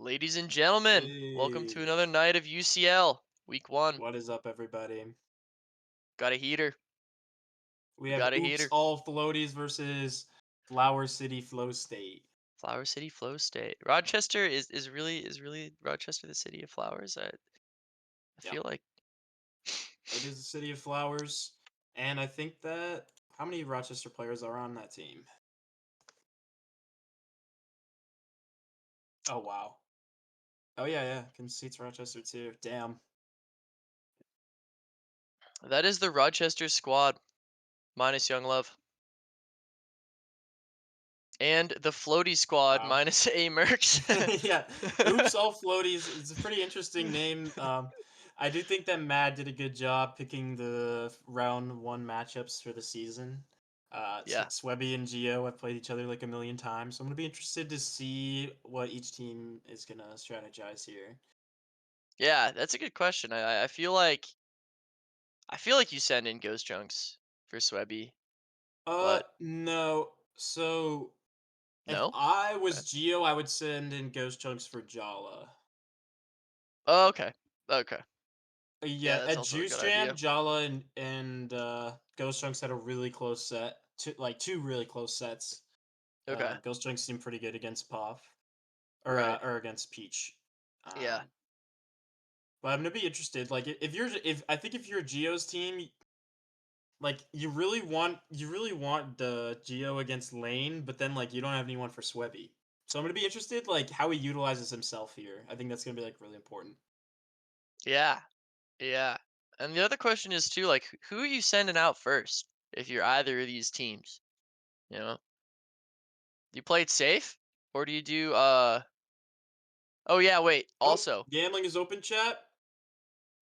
Ladies and gentlemen, welcome to Hey, another night of UCL. Week 1. what is up, everybody? Got a heater. We We have got a Oops heater. All Floaties versus Flower City Flow State. Flower City, Flow State. Rochester is really Rochester the city of flowers. I Yep, feel like it is the city of flowers, and I think that how many Rochester players are on that team? Oh wow. Oh yeah, conceits Rochester too. Damn. that is the Rochester squad minus Young Love. And the Floaty squad Wow. minus A Mercs. Yeah, Oops All Floaties is a pretty interesting name. I do think that Matt did a good job picking the round one matchups for the season. Yeah. Swebby and Geo have played each other like a million times, so I'm gonna be interested to see what each team is gonna strategize here. Yeah, that's a good question. I feel like you send in Ghost Chunks for Swebby, but No. So if no? I Okay. was Geo, I would send in Ghost Chunks for Jala. Oh, okay. Okay. Yeah, Yeah, that's at also a Juice good Jam, idea. Jala and Ghost Chunks had a really close set, two really close sets. Okay. Ghost Chunks seemed pretty good against Puff Right. or against Peach. Yeah. But I'm gonna be interested. Like if I think if you're Geo's team, like you really want the Geo against Lane, but then like you don't have anyone for Swebby. So I'm gonna be interested like how he utilizes himself here. I think that's gonna be like really important. Yeah. Yeah. And the other question is too, like, who are you sending out first if you're either of these teams? You know, do you play it safe or do you do? Oh yeah, wait. Oh, Also, gambling is open, chat.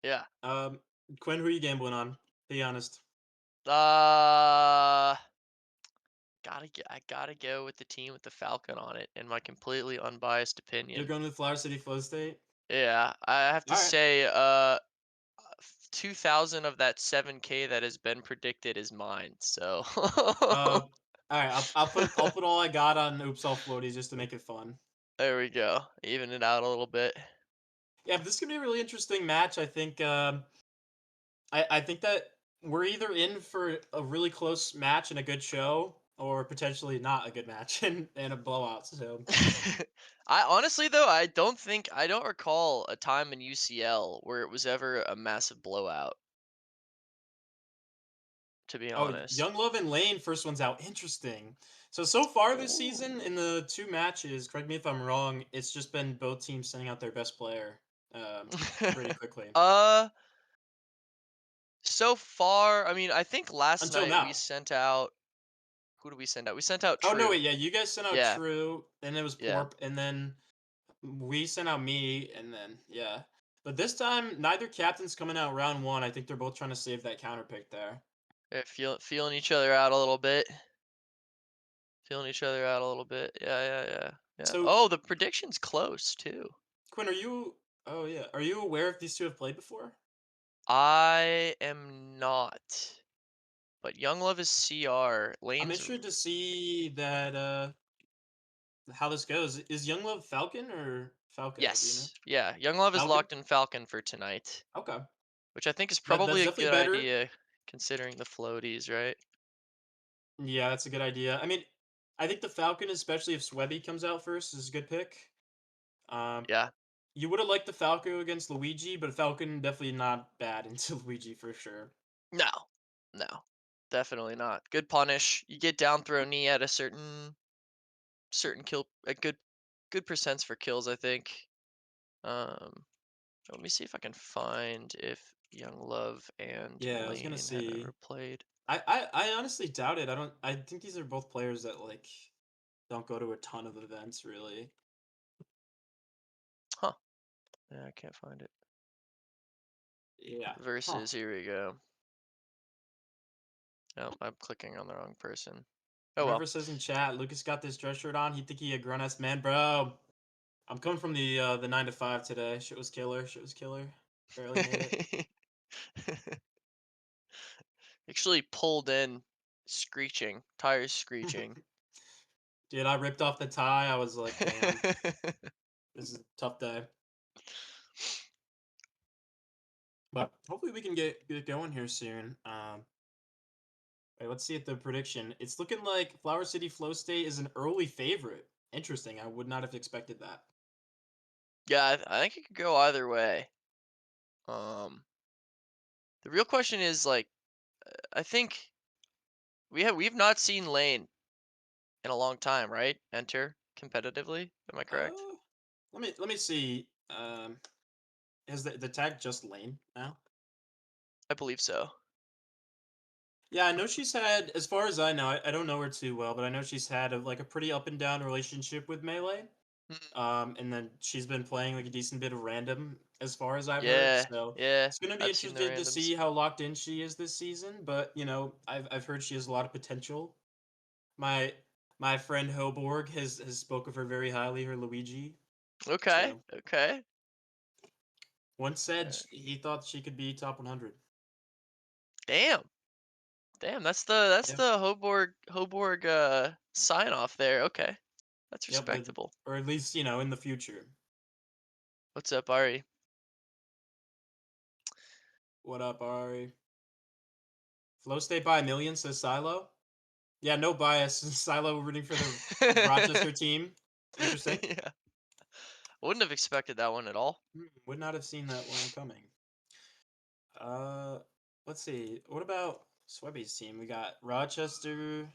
yeah. Um, Quinn, who are you gambling on? Be honest. Uh, I gotta go with the team with the Falcon on it, in my completely unbiased You're opinion. going with Flower City Flow State. Yeah, I have to All right. say, 2,000 of that 7K that has been predicted is mine. So All right. I'll put all I got on Oops All Floaties just to make it fun. there we go. Even it out a little bit. Yeah, but this could be a really interesting match. I think. I think that we're either in for a really close match and a good show, or potentially not a good match and a blowout. So, I honestly though, I don't recall a time in UCL where it was ever a massive blowout, to be oh, honest. Young Love and Lane, first one's out. Interesting. So far this season, in Ooh. the two matches, correct me if I'm wrong, it's just been both teams sending out their best player, pretty quickly uh, so far, I mean, I think last until night we now. sent out, who did we send out? We sent out Oh no, True. wait, yeah, you guys sent out Yeah, True, and it was yeah. Porp, and then we sent out me, and then yeah. But this time, neither captain's coming out round one. I think they're both trying to save that counter pick there. They're feeling each other out a little bit. Feeling each other out a little bit. Yeah, yeah, yeah, yeah. So, Oh, the prediction's close too. Quinn, are you? Oh yeah, are you aware if these two have played before? I am not, but Young Love is CR. I'm Lane's interested to see that how this goes. Is Young Love Falcon or Falco? Do you know? yes, yeah. Young Love is Falcon. locked in Falcon for tonight, Okay, which I think is that's probably a definitely good better. idea considering the floaties, right? Yeah, that's a good idea. I mean, I think the Falcon, especially if Swebby comes out first, is a good pick. Um, Yeah. you would have liked the Falco against Luigi, but Falcon definitely not bad into Luigi for sure. No, no, definitely not. Good punish. You get down throw knee at a certain kill, a good percents for kills, I think. Um, Let me see if I can find if Young Love and Yeah, I was gonna Lane have see. ever played. I honestly doubt it. I don't. I think these are both players that like don't go to a ton of events really. Huh. Yeah, I can't find it. Yeah. Huh. Versus, here we go. Oh, I'm clicking on the wrong person. Oh Whoever well. says in chat, Lucas got this dress shirt on. He think he a grown ass man, bro. I'm coming from the 9 to 5 today. Shit was killer. Shit was killer. Barely made it. Actually pulled in, screeching, tires screeching. Dude, I ripped off the tie. I was like, damn. This is a tough day. But hopefully we can get going here soon. Wait, let's see at the prediction. It's looking like Flower City Flow State is an early favorite. Interesting. I would not have expected that. Yeah, I think it could go either way. Um, the real question is like, I think we've not seen Lane in a long time, right? Enter competitively. Am I correct? Uh, let me see. Has the tag just Lane now? I believe so. Yeah, I know she's had, as far as I know, I don't know her too well, but I know she's had like a pretty up and down relationship with Melee. Mhm. And then she's been playing like a decent bit of random, as far as I've heard. Yeah, So yeah. it's gonna be I've seen the interested to randoms. see how locked in she is this season. But I've heard she has a lot of potential. My my friend Hoborg has spoke of her very highly, her Luigi. Okay, So okay. once said Uh, he thought she could be top 100. damn, damn. That's Yeah. the Hoborg sign off there. Okay, that's Yep. respectable. Or at least in the future. What's up, Ari? What up, Ari? Flow State by a million, says Silo. Yeah, no bias. Silo rooting for the Rochester team. Interesting. Yeah, wouldn't have expected that one at all. Would not have seen that one coming. Uh, let's see. What about Swebby's team? We got Rochester,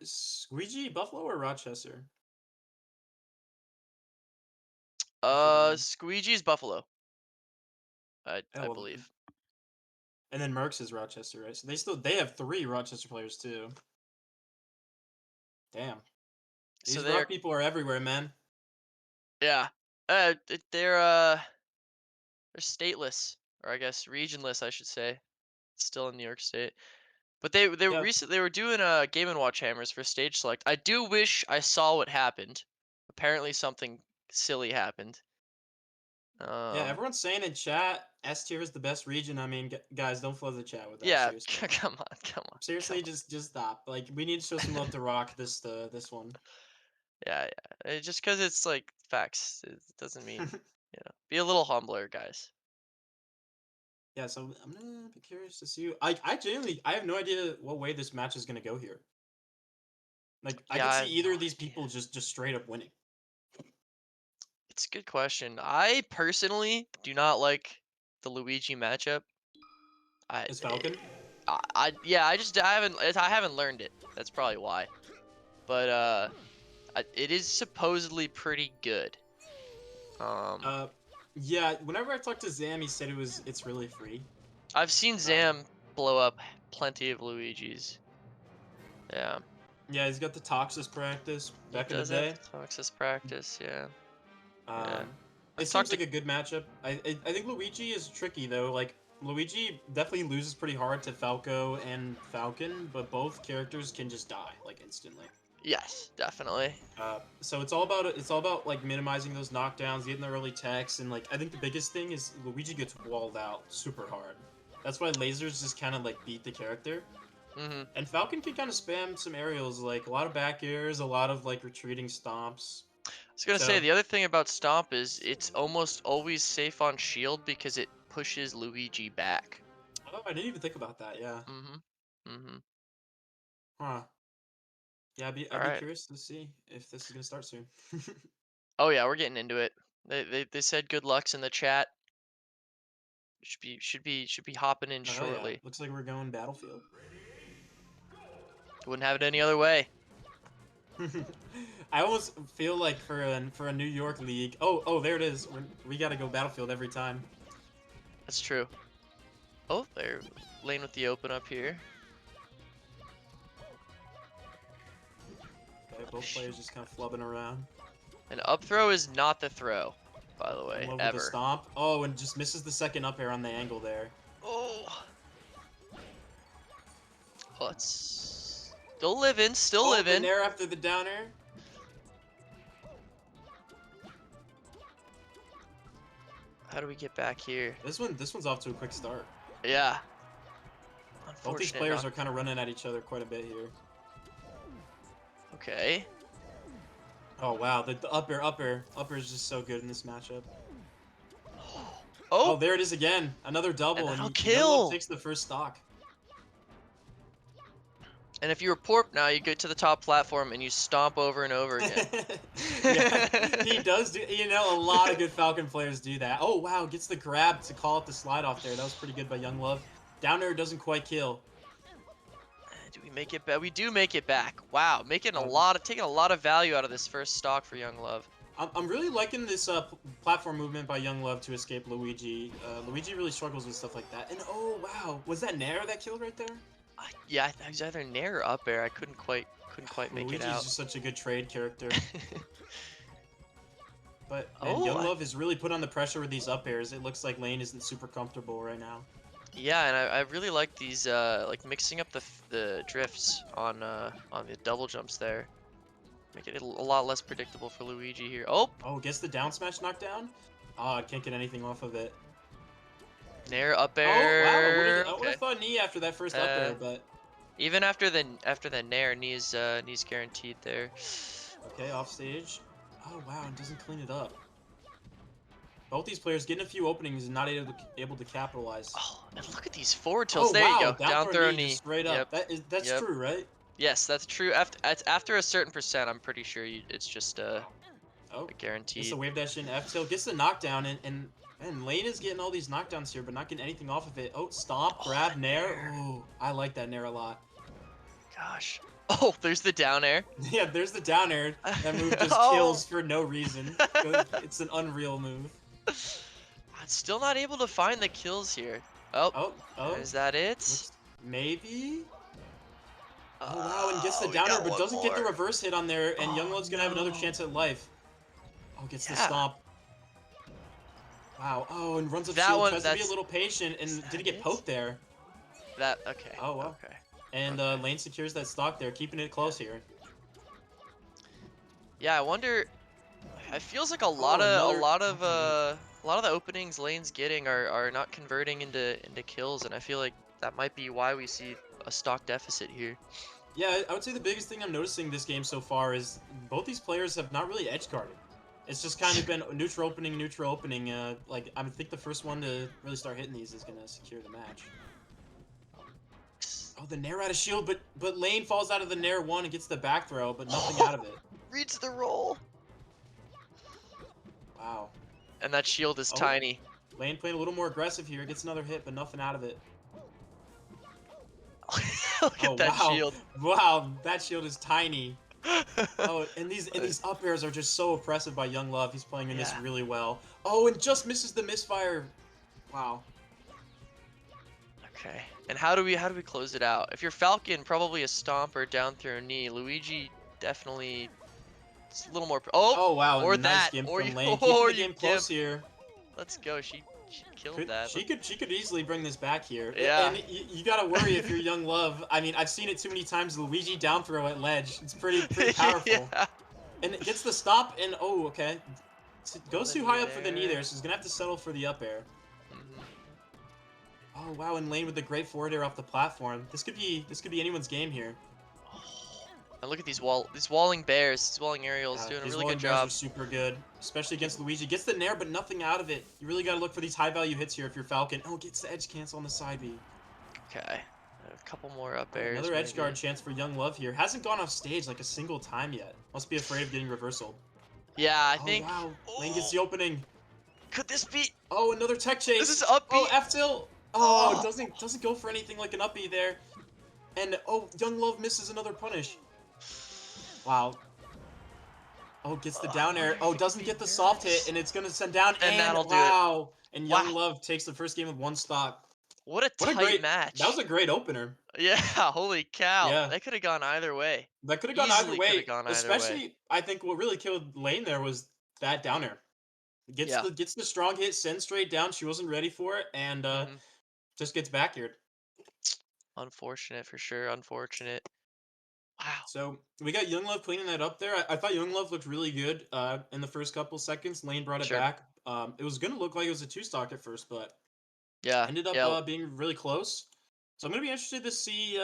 Squeegee, Buffalo, or Rochester? I'm forgetting. Squeegee's Buffalo. Oh I well, believe. and then Merckx is Rochester, right? So they have three Rochester players too. Damn, So these they're rock people are everywhere, man. yeah. They're stateless, or I guess regionless, I should say. Still in New York State. But Yeah, they were doing Game and Watch hammers for stage select. I do wish I saw what happened. Apparently something silly happened. yeah. Um, Everyone's saying in chat, S tier is the best region. I mean, guys, don't flood the chat with that. yeah, Seriously, come on, come on, come seriously, on. just stop. Like, we need to show some love to Rock this one. Yeah, yeah. Just because it's like facts, it doesn't mean, be a little humbler, guys. Yeah, so I'm gonna be curious to see. I genuinely I have no idea what way this match is gonna go here. Like, I Yeah, could I see have no either of these idea. people just straight up winning. It's a good question. I personally do not like the Luigi matchup. I, Is Falcon? yeah, I haven't learned it. That's probably why. But it is supposedly pretty good. Um, Uh, yeah. Whenever I talked to Zam, he said it's really free. I've seen Um, Zam blow up plenty of Luigi's. Yeah, yeah, he's got the Toxis practice he back in the does have day. the Toxis practice. Yeah, yeah. Um, it I've seems talked to like a good matchup. I think Luigi is tricky though. Like, Luigi definitely loses pretty hard to Falco and Falcon, but both characters can just die like instantly. yes, definitely. So it's all about like minimizing those knockdowns, getting the early techs, and like I think the biggest thing is Luigi gets walled out super hard. That's why lasers just kind of like beat the character. Mhm. And Falcon can kind of spam some aerials, like a lot of back airs, a lot of like retreating stomps. I was gonna say So the other thing about Stomp is it's almost always safe on shield because it pushes Luigi back. oh, I didn't even think about that. Yeah. Mhm. Mhm. Huh. Yeah, All I'd be right. curious to see if this is gonna start soon. Oh yeah, we're getting into it. They said good lucks in the chat. Should be hopping in Oh hell yeah! shortly. Looks like we're going Battlefield. Wouldn't have it any other way. I almost feel like for a New York league. Oh, there it is. We gotta go Battlefield every time. That's true. Oh, they're laying with the open up here. Okay, Oh, both players just kind of flubbing around. an up throw is not the throw, by the In way, love with the ever. stomp. Oh, and just misses the second up air on the angle there. Oh, let's still living, still Oh, the living. nair after the down air. How do we get back here? This one's off to a quick start. Yeah, Both these unfortunate players knock. are kind of running at each other quite a bit here. Okay. Oh wow, the upper is just so good in this matchup. Oh, Oh, there it is again. Another and double, and that'll Young Love kill. takes the first stock. And if you report now, you get to the top platform and you stomp over and over again. Yeah, he does do. A lot of good Falcon players do that. Oh wow, gets the grab to call up the slide off there. That was pretty good by Young Love. Down air doesn't quite kill. Do we make it back? We do make it back. Wow, Um, taking a lot of value out of this first stock for Young Love. I'm really liking this platform movement by Young Love to escape Luigi. Luigi really struggles with stuff like that. And oh wow, was that Nair that killed right there? Yeah, I was either Nair or up air. I couldn't quite make it Luigi's out. just such a good trade character. But man, Oh, Young Love is really put on the pressure with these up airs. It looks like Lane isn't super comfortable right now. yeah, and I really like these like mixing up the drifts on the double jumps there. Make it a lot less predictable for Luigi here. Oh, Oh, gets the down smash knockdown. Ah, can't get anything off of it. Nair up Oh wow, air. I would have Okay. thought knee after that first up Uh, air, but Even after the Nair, knees guaranteed there. okay, off stage. Oh wow, and doesn't clean it up. Both these players getting a few openings and not able to capitalize. Oh, and look at these forward tilts. Oh There you wow, go. down Down throw throw knee just knee. straight Yep. up. That's Yep. true, right? Yes, that's true. After a certain percent, I'm pretty sure it's just Oh, a gets the guaranteed. wave dash in F tilt, gets the knockdown, and man, Lane is getting all these knockdowns here, but not getting anything off of it. Oh, stomp, Oh, grab, the nair. Nair. Oh, I like that nair a lot. Gosh. Oh, there's the down air. Yeah, there's the down air. That move just Oh. kills for no reason. It's an unreal move. I'm still not able to find the kills here. Oh, Oh, is that it? looks maybe. Oh wow, and gets the We downer, got but one doesn't get the more. reverse hit on there, and Oh Younglove's gonna have another no. chance at life. Oh, gets the Yeah, stomp. Wow. Oh, and runs up that shield, one. tries to be a little patient, Is and did he that get it? poked there? That okay. Oh well. Okay. And Okay. Lane secures that stock there, keeping it Yeah. close here. Yeah. I wonder. It feels like a lot Oh, of a another. lot of Oh, a lot of the openings Lane's getting are not converting into kills, and I feel like that might be why we see a stock deficit here. yeah, I would say the biggest thing I'm noticing this game so far is both these players have not really edge guarded. It's just kind of been neutral opening, neutral opening. Like I think the first one to really start hitting these is gonna secure the match. Oh, the Nair out of shield, but Lane falls out of the Nair one and gets the back throw, but nothing out of it. Reads the roll, Wow. and that shield is Oh, tiny. Lane playing a little more aggressive here, gets another hit, but nothing out of it. Look Oh at that wow, shield. wow, that shield is tiny. Oh, and these up airs are just so oppressive by Young Love. He's playing in this Yeah. really well. Oh, and just misses the misfire. Wow. Okay. And how do we close it out? If you're Falcon, probably a stomp or down throw knee. Luigi definitely it's a little more. Oh, Oh wow, or nice that, game or you from Lane, keeping or the you game close gimp. here. Let's go. She killed Could that. she could easily bring this back here, Yeah. and you gotta worry if you're Young Love. I mean, I've seen it too many times. Luigi down throw at ledge. It's pretty powerful, Yeah. and it gets the stop. And oh, okay, Throw goes the too knee high up for the knee there. there, so he's gonna have to settle for the up air. Mhm. Oh wow, and Lane with the great forward air off the platform. This could be anyone's game here. Oh. And look at these walling bears, these walling aerials doing a These really good rolling bears are job. super good, especially against Luigi. Gets the nair, but nothing out of it. You really got to look for these high value hits here if you're Falcon. Oh, gets the edge cancel on the side B. Okay. A couple more up Oh, airs another edge guard maybe. chance for Young Love here. Hasn't gone off stage like a single time yet. Must be afraid of getting reversal. Yeah, I Oh think. wow, Lane gets Oh, the opening. could this be? Oh, another tech This is chase. Oh, upbeat. F tilt. Oh, Oh. doesn't go for anything like an up B there. And oh, Young Love misses another punish. Wow. Oh, gets the I down wonder air. if Oh, it could doesn't be get the soft hit, this. and it's gonna send down. And And that'll do it. wow, and Young Wow. Love takes the first game with one stock. What a What a tight great. That was match. a great opener. Yeah, holy cow. Yeah, That could have gone either way. that could have gone either Easily could have way. gone either way. Especially, I think what really killed Lane there was that down air. Yeah. Gets the strong hit, sends straight down. She wasn't ready for it, and Mhm. just gets back here. Unfortunate for sure. Unfortunate. Wow. So we got Young Love cleaning that up there. I thought Young Love looked really good in the first couple seconds. Lane brought it Sure. back. It was gonna look like it was a two stock at first, but Yeah. ended up Yeah. being really close. So I'm gonna be interested to see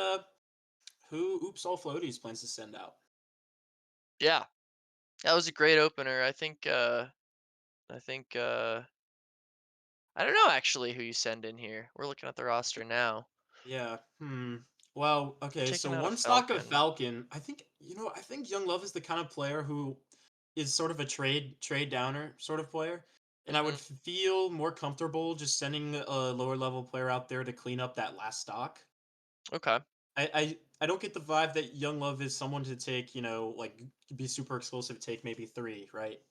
who Oops All Floaties plans to send out. Yeah. That was a great opener. I think I don't know actually who you send in here. We're looking at the roster now. Yeah. Well, You're okay. So taking out a one stock of Falcon. Falcon. I think Young Love is the kind of player who is sort of a trade downer sort of player, and I would Mhm. feel more comfortable just sending a lower level player out there to clean up that last stock. Okay. I don't get the vibe that Young Love is someone to take, like be super explosive, take maybe three, right?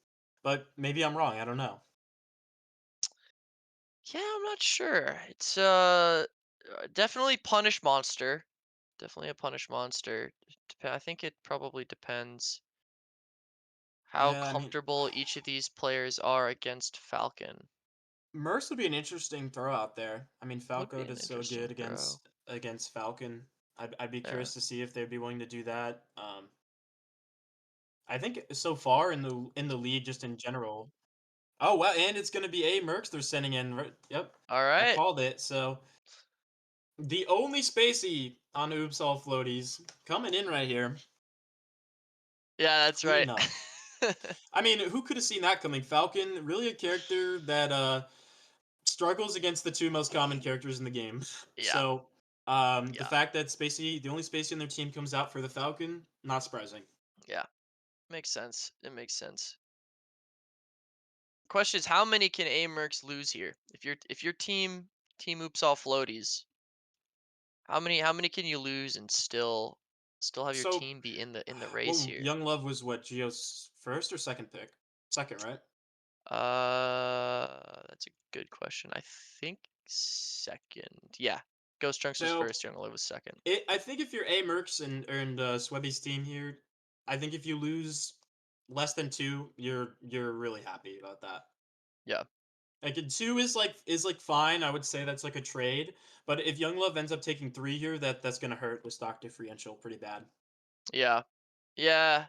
But maybe I'm wrong. I don't know. Yeah, I'm not sure. It's definitely punish monster. Definitely a punish monster. I think it probably depends how Yeah, I mean, comfortable each of these players are against Falcon. Mercs would be an interesting throw out there. I mean, Would be Falco an does so interesting good throw. against Falcon. I'd be Yeah. curious to see if they'd be willing to do that. I think so far in the league, just in general. Oh well, and it's going to be a Mercs they're sending in. Right? Yep, All I right. called it. So the only Spacey on Oops All Floaties coming in right here, Yeah, that's right. cleaning up. I mean, who could have seen that coming? Falcon, really a character that struggles against the two most common characters in the game. Yeah. So, the Yeah. fact that Spacey, the only Spacey on their team comes out for the Falcon, not surprising. Yeah. Makes sense. It makes sense. Question is, how many can A Mercs lose here? If your team oops all floaties, how many can you lose and still have your So, team be in the race well, here? Young Love was what, Geo's first or second pick? Second, right? That's a good question. I think second. Yeah. Ghost Trunks was So, first, Young Love was second. I think if you're A Mercs and Swebby's team here, I think if you lose less than two, you're really happy about that. Yeah. Like a two is like fine. I would say that's like a trade. But if Young Love ends up taking three here, that's gonna hurt with stock differential pretty bad. Yeah. Yeah.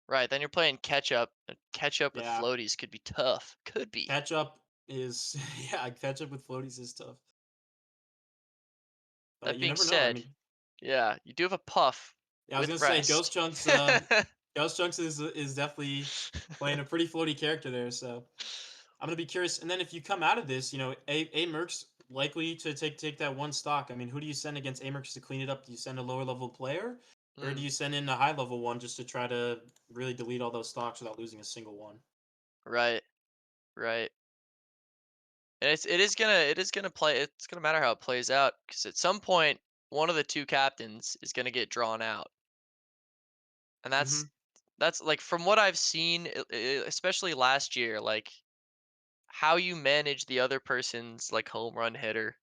Right. Then you're playing catch up. Catch up with Yeah, floaties could be tough. Could be. catch up is yeah, catch up with floaties is tough. But That you being never know. I said, mean, yeah, you do have a puff yeah, I was with gonna say rest. Ghost Chunks is definitely playing a pretty floaty character there. So I'm gonna be curious. And then if you come out of this, A Mercs likely to take that one stock. I mean, who do you send against A Mercs to clean it up? Do you send a lower level player, or do Mm, you send in a high level one just to try to really delete all those stocks without losing a single one? right. Right. And it is gonna play. It's gonna matter how it plays out because at some point one of the two captains is gonna get drawn out, and Hmm. that's like from what I've seen, especially last year, like how you manage the other person's like home run hitter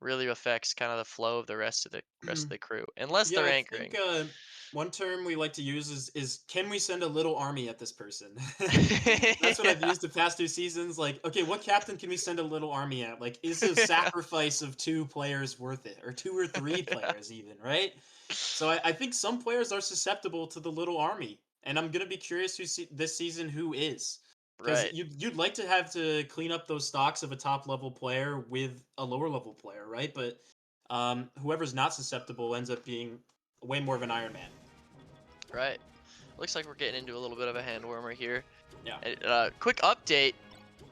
really affects kind of the flow of the rest of the crew, unless Yeah, they're I think anchoring. one term we like to use is can we send a little army at this person? That's what I've Yeah. used the past two seasons. Like, okay, what captain can we send a little army at? Like, is a sacrifice of two players worth it, or two or three players even, right? So I think some players are susceptible to the little army, and I'm gonna be curious who this season who is, because Right. you'd like to have to clean up those stocks of a top level player with a lower level player, right? But whoever's not susceptible ends up being way more of an Iron Man. Right. Looks like we're getting into a little bit of a hand warmer here. Yeah. Quick update.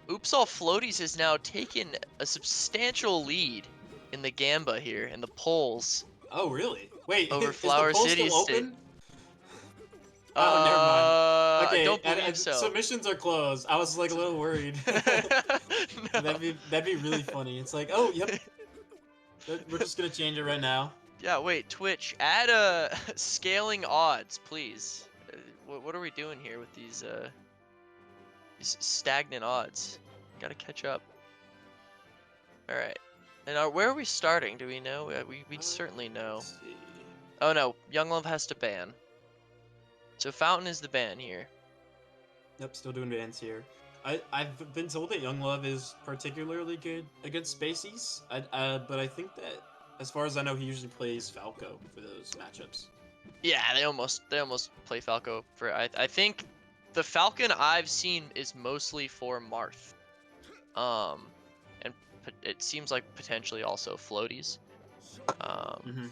Oops All Floaties has now taken a substantial lead in the Gamba here in the polls Oh, really? Wait, over is the Flower poll City still State. open? Oh, never mind. I Okay, don't believe so. submissions are closed. I was like a little worried. No. That'd be really funny. It's like, oh, yep, we're just gonna change it right now. Yeah, wait, Twitch, add scaling odds, please. What are we doing here with these stagnant odds? Gotta catch up. All right. And where are we starting? Do we know? We certainly know. Let's see. Oh no, Young Love has to ban. So Fountain is the ban here. Yep, still doing bans here. I've been told that Young Love is particularly good against Spaceys. But I think that as far as I know, he usually plays Falco for those matchups. Yeah, they almost play Falco for. I think the Falcon I've seen is mostly for Marth. Um, and it seems like potentially also floaties. Um, Hmm.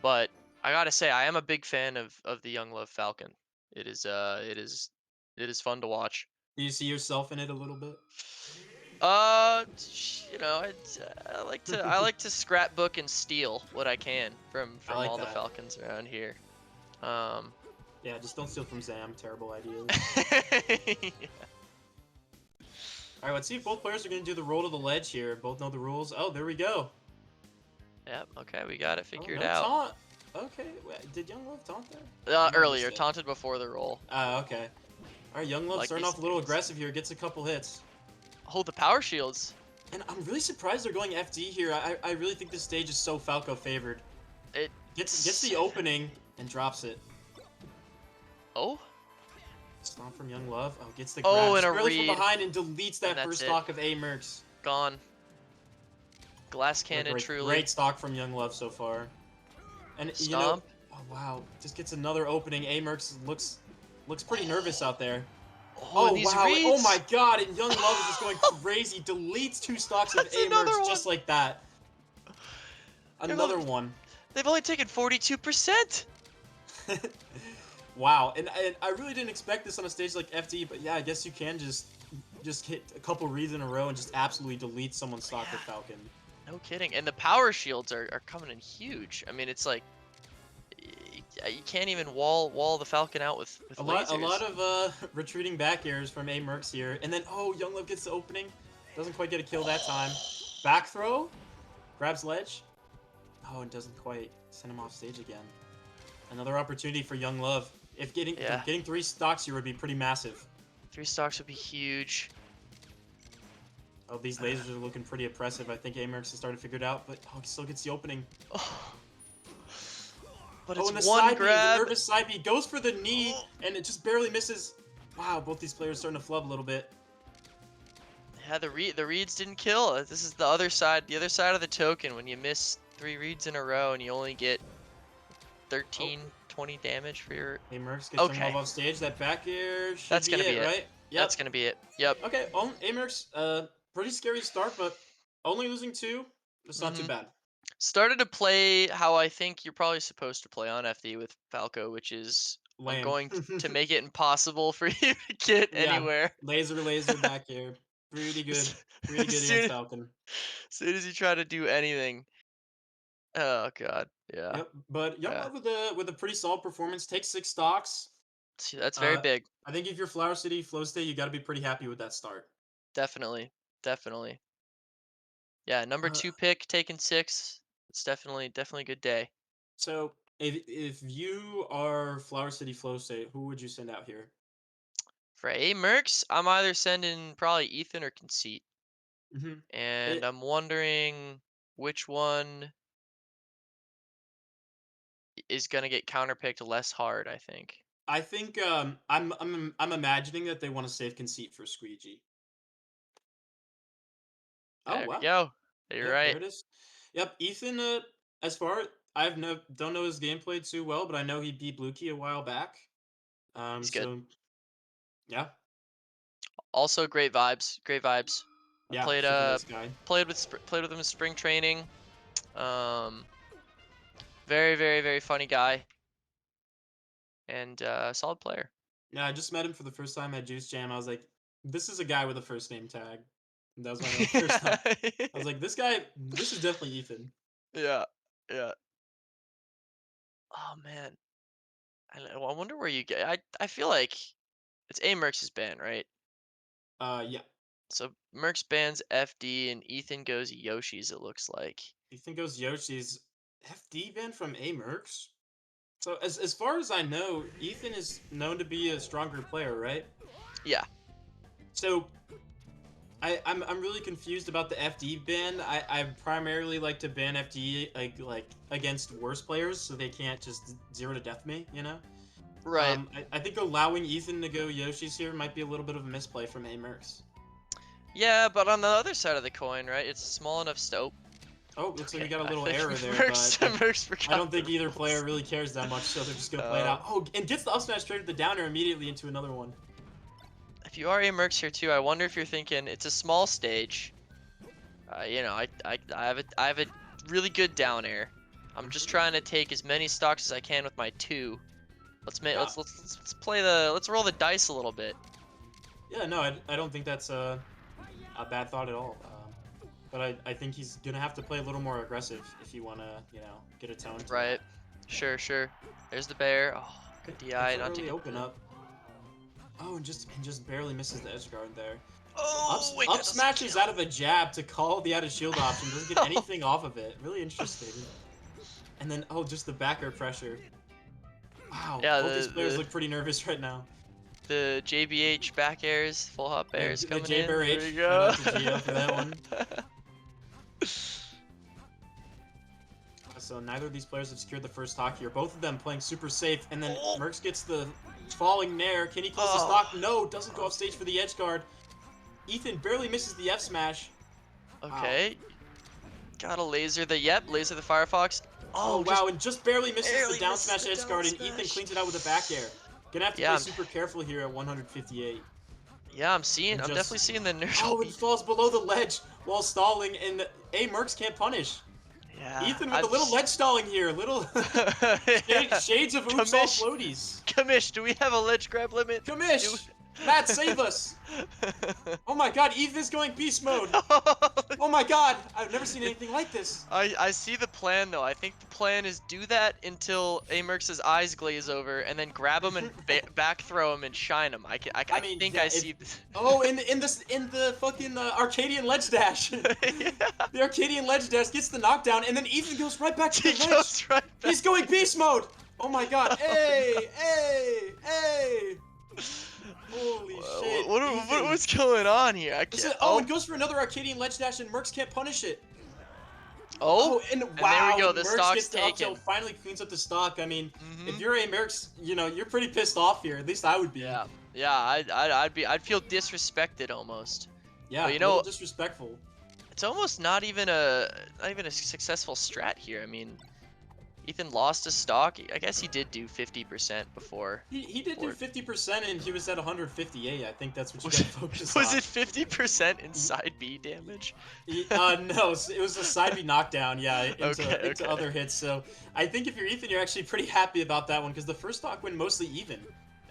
but I gotta say I am a big fan of the Young Love Falcon. it is fun to watch. Do you see yourself in it a little bit? I like to scrapbook and steal what I can from I from like all the that. Falcons around here. Um, Yeah, just don't steal from Zam. Terrible ideas. All right, let's see if both players are going to do the roll to the ledge here. Both know the rules. Oh, there we go. Yep. Okay, we got it Oh, figured no out. taunt. Okay, wait, did Young Love taunt there? I might have missed Earlier, it. taunted before the roll. Okay. All right, Young Love Like starting these off a little things. aggressive here. Gets a couple hits. Hold the power shields. And I'm really surprised they're going FD here. I really think this stage is so Falco favored. It. Gets the opening and drops it. Oh. Stomp from Young Love. Oh, gets the grab. Oh, and Just a barely from read, behind and deletes and that that's first it. stock of A Mercs. Gone. Glass What a cannon, great truly. stock from Young Love so far. And you know, Stomp. oh wow, just gets another opening. A Mercs looks pretty nervous out there. Oh, and Oh these wow, oh my reads. god, and Young Love is just going crazy. Deletes two stocks of That's A another Mercs one. just like that. They're Another one. They've only taken 42%. Wow, and I really didn't expect this on a stage like FD, but yeah, I guess you can just hit a couple reads in a row and just absolutely delete someone's stock Yeah, with Falcon. no kidding. And the power shields are coming in huge. I mean, it's like you can't even wall the Falcon out with A lot lasers. of retreating back airs from A Mercs here, and then oh, Young Love gets the opening, doesn't quite get a kill that time. Back throw, grabs ledge. Oh, and doesn't quite send him off stage again. Another opportunity for Young Love. If Yeah, getting three stocks here would be pretty massive. 3 stocks would be huge. Oh, these lasers are looking pretty oppressive. I think Amerx has started to figure it out, but oh, he still gets the opening. Oh, but Oh, it's and the one side B, the grab. nervous side B goes for the knee, Oh. and it just barely misses. Wow, both these players starting to flub a little bit. Yeah, the reads didn't kill. This is the other side of the token. When you miss 3 reads in a row and you only get Oh, 13, 20 damage for your. Amerx gets Young Love Okay, off stage. That back air should that's be gonna be it, it. right? That's Yep. gonna be it. Yep. Okay, Amerx, pretty scary start, but only losing two. It's not too Mhm. bad. Started to play how I think you're probably supposed to play on FD with Falco, which is I'm Lame. going to make it impossible for you to get Yeah, anywhere. laser back air. Pretty good. as, Pretty as good against soon Falcon. as you try to do anything. Oh god, yeah, Yep, but Young yeah. Love with a pretty solid performance. Takes six stocks. See, that's very Uh, big. I think if you're Flower City, Flow State, you got to be pretty happy with that start. Definitely, definitely. Yeah, number Uh, 2 pick taking 6. It's definitely a good day. so if you are Flower City, Flow State, who would you send out here? For A Mercs, I'm either sending probably Ethan or Conceit, hmm and It, I'm wondering which one is gonna get counterpicked less hard, I think. I think I'm imagining that they want to save Conceit for Squeegee. Oh There we wow, go. You're yep, there right. it is. Yep, Ethan. As far I've no don't know his gameplay too well, but I know he beat Blue Key a while back. He's good. So yeah, Also, great vibes. Great vibes. I yeah, played super nice guy. played with him in spring training. Um, very funny guy and solid player. Yeah, I just met him for the first time at Juice Jam. I was like, this is a guy with a first name tag. And that was my first time. I was like, this guy, this is definitely Ethan. Yeah, yeah. Oh man, I wonder where you get. I feel like it's A Mercs' band, right? Yeah. So Mercs bans FD and Ethan goes Yoshi's. It looks like. Ethan goes Yoshi's FD band from A Mercs. So as far as I know, Ethan is known to be a stronger player, right? Yeah, So I'm really confused about the FD ban. I primarily like to ban FD like against worse players so they can't just zero to death me, you know? right. I think allowing Ethan to go Yoshi's here might be a little bit of a misplay from A Mercs. Yeah, but on the other side of the coin, right? It's small enough scope. Oh, looks like we Okay, got a I little think error there, but Mercs Mercs I forgot don't the think either player rules. really cares that much, so they're just gonna play it Um, out. Oh, and gets the up smash straight at the downer immediately into another one. if you are a Mercs here too, I wonder if you're thinking it's a small stage. I have a really good down air. I'm just hmm trying to take as many stocks as I can with my 2. Let's make Yeah. let's play the let's roll the dice a little bit. Yeah, no, I don't think that's a bad thought at all. But I think he's gonna have to play a little more aggressive if you wanna, get a tone to Right. that. Sure, sure. There's the bear. Oh, good It's DI. an Not to early get open the. up. Oh, and just barely misses the edge guard there. Oh, wait, Up that doesn't smashes kill. out of a jab to call the out of shield option. Doesn't get anything off of it. Really interesting. And then just the backer pressure. Wow, Yeah, both these the players the look pretty nervous right now. the JBH back airs, full hop Yeah, airs the coming J in. Bear There we H. Shout go. out to Geo for that one. So neither of these players have secured the first stock here. Both of them playing super safe, and then Oh, Mercs gets the falling nair. Can he close the oh. stock? No, doesn't go off stage for the edge guard. Ethan barely misses the F smash. Wow. Okay. Gotta laser the laser the Firefox. Oh Oh, just wow, and just barely misses the barely down misses smash the edge down guard, and Ethan smash. cleans it out with a back air. Gonna have to Yeah, play super careful here at 158. I'm And definitely just seeing the nerd. oh, it falls below the ledge while stalling, and Mercs can't punish. Yeah, Ethan with I'm a little just. ledge stalling here, little Yeah. shades of oops all Kamish, floaties. Kamish, do we have a ledge grab limit? Do. Kamish! Matt, save us! Oh my god, Ethan's going beast mode! Oh my god, I've never seen anything like this. I see the plan though. I think the plan is do that until Amerx's eyes glaze over, and then grab him and back throw him and shine him. I I mean, think yeah, I if see this. oh, in the fucking Arcadian ledge dash. Yeah. The Arcadian ledge dash gets the knockdown, and then Ethan goes right back to He the ledge. goes right back. He's going beast mode. Oh my god, Oh, hey, no. hey, hey. Holy shit, Ethan. What's going on here? I This can't. is, oh, Oh, and goes for another Arcadian ledge dash, and Mercs can't punish it. oh, Oh, and and there we wow, go. and The Mercs stock's gets the up taken. tilt, finally cleans up the stock. I mean, if Mhm. you're a Mercs, you're pretty pissed off here. At least I would be. Yeah, yeah. I'd feel disrespected almost. But Yeah, you a little know, disrespectful. it's almost not even a successful strat here. I mean, Ethan lost a stock. I guess he did do 50% before. He did do Before 50%, and he was at 158. I think that's what you was gotta focus was on. it 50% inside B damage? No, it was a side B knockdown, yeah, Okay, into okay. other hits. So I think if you're Ethan, you're actually pretty happy about that one because the first stock went mostly even,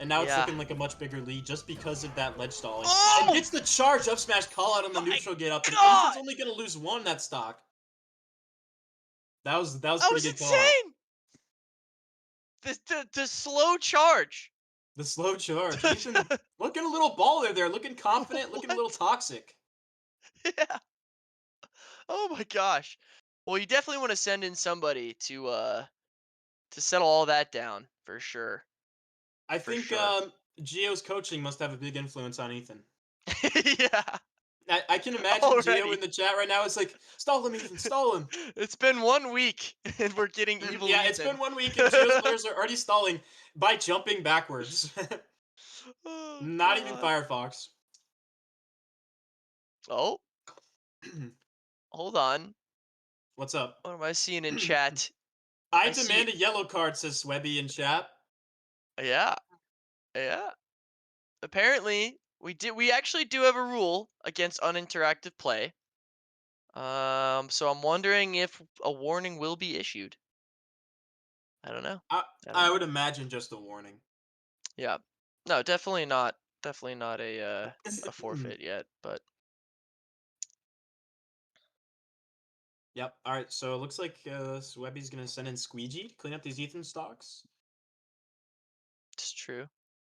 and now it's Yeah. looking like a much bigger lead just because of that ledge stalling. And Oh gets the charge up smash call out on the my neutral get up, and Ethan's god! only gonna lose one that stock. That was That pretty was good call out. insane. The slow charge. The slow charge. Ethan looking a little baller there, looking confident, looking a little What? toxic. Yeah. Oh my gosh. Well, you definitely want to send in somebody to settle all that down for sure. I For think sure. Gio's coaching must have a big influence on Ethan. Yeah. I can imagine Gio in Already. the chat right now. It's like, stall him, Ethan, stall him. It's been 1 week and we're getting evil Yeah, it's been Ethan. 1 week and Gio's players are already stalling by jumping backwards. Oh Not even god. Firefox. Oh, hold on. What's up? What am I seeing in chat? I I see. demand a yellow card, says Swebby in chat. Yeah. Yeah. Apparently, we actually do have a rule against uninteractive play. So I'm wondering if a warning will be issued. I don't know. I, I don't I know. would imagine just a warning. Yeah. No, definitely not a forfeit yet, but Yep. All right. So it looks like Swebby's gonna send in Squeegee to clean up these Ethan stocks. it's true.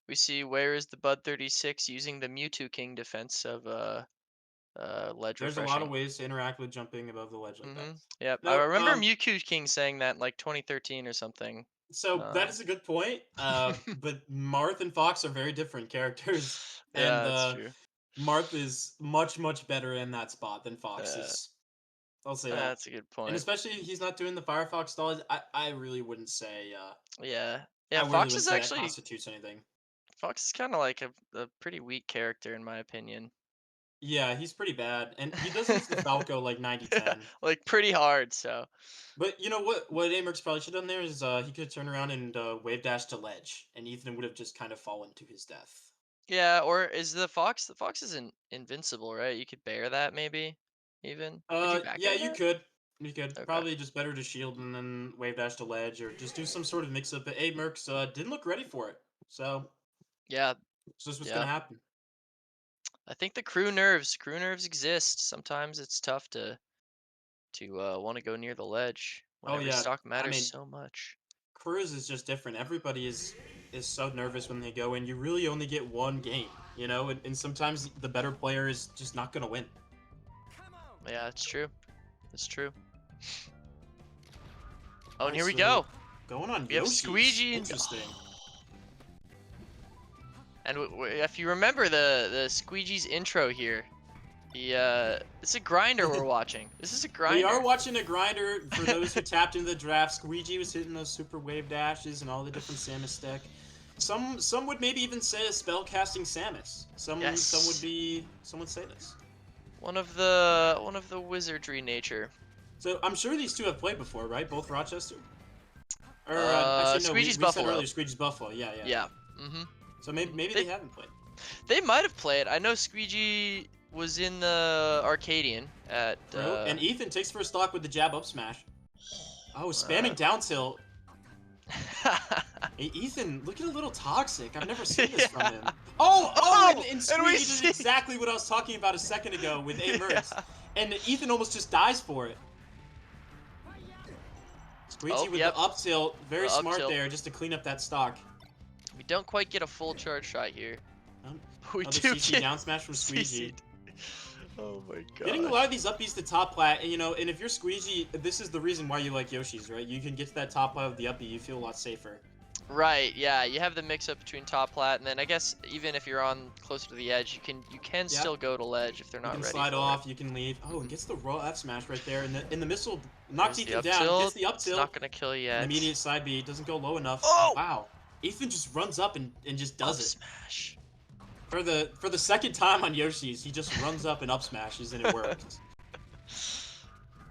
We see where is the Bud 36 using the Mewtwo King defense of ledge There's a lot of refreshing. ways to interact with jumping above the ledge like that. Yep. I No, remember Mewtwo King saying that in like 2013 or something. so that Um is a good point. But Marth and Fox are very different characters, Yeah, and that's true. Marth is much much better in that spot than Fox Uh, is. I'll say that. that's a good And point. especially he's not doing the Firefox stalls. I really wouldn't say. Yeah. Yeah, I really wouldn't say that constitutes anything. Fox is kind of like a pretty weak character in my opinion. Yeah, he's pretty bad, and he does use the Falco like 90/10. Like pretty hard, so. But you know what? What Amerx probably should have done there is he could turn around and wave dash to ledge, and Ethan would have just kind of fallen to his death. Yeah, or is the fox isn't invincible, right? You could bear that maybe even. Could you back Yeah, air you that? could. You could Okay. probably just better to shield and then wave dash to ledge, or just do some sort of mix up. But hey, Mercs didn't look ready for it, so Yeah, it's just what's yeah. gonna happen. I think the crew nerves exist. Sometimes it's tough to want to go near the ledge when Oh every yeah, stock I matters mean, so much. Cruise is just different. Everybody is so nervous when they go in. You really only get one game, you know, and sometimes the better player is just not gonna win. Yeah, it's true. It's true. Oh, All and right, here we so go. going on We have Yoshi's, Squeegee and interesting. and if you remember the Squeegee's intro here, it's a grinder we're watching. This is a We are grinder. watching a grinder. For those who tapped into the draft, Squeegee was hitting those super wave dashes and all the different Samus deck. Some would maybe even say a spell casting Samus. Yes. Some would say this. One of the wizardry nature. So I'm sure these two have played before, right? Both Rochester. Or actually, no. We Squeegee's we said Buffalo. earlier Squeegee's Buffalo. Yeah, yeah, yeah. Yeah. Mhm. So maybe They they haven't played. they might have played. I know Squeegee was in the Arcadian at True. And Ethan takes first stock with the jab up smash. Oh, uh spamming down tilt. Hey, Ethan, looking a little toxic. I've never seen this from yeah. him. Oh, Oh, and and we Squeegee did see. exactly what I was talking about a second ago with A Mercs. Yeah. And Ethan almost just dies for it. Squeegee Oh, with the yep. up tilt. The Very up smart tilt. there just to clean up that stock. We don't quite get a full charge shot here. Um, We Another do CC get down smash from CC. Squeegee. Oh my Getting a lot of gosh. these upbeats to top plat, and, you know, and if you're Squeegee, this is the reason why you like Yoshi's, right? You can get to that top plat of the upbeat, you feel a lot safer. Right, yeah, you have the mix up between top plat, and then I guess even if you're on closer to the edge, you can Yeah, still go to ledge if they're you not can ready slide for it. off, you can leave. Oh, and gets the raw F smash right there, and the missile knocks There's the Ethan up down, gets tilt. the up It's tilt, not gonna kill an yet. immediate side B, doesn't go low enough. Oh! Wow, Ethan just runs up and just does Up it. smash. For the second time on Yoshi's, he just runs up and up smashes, and it works.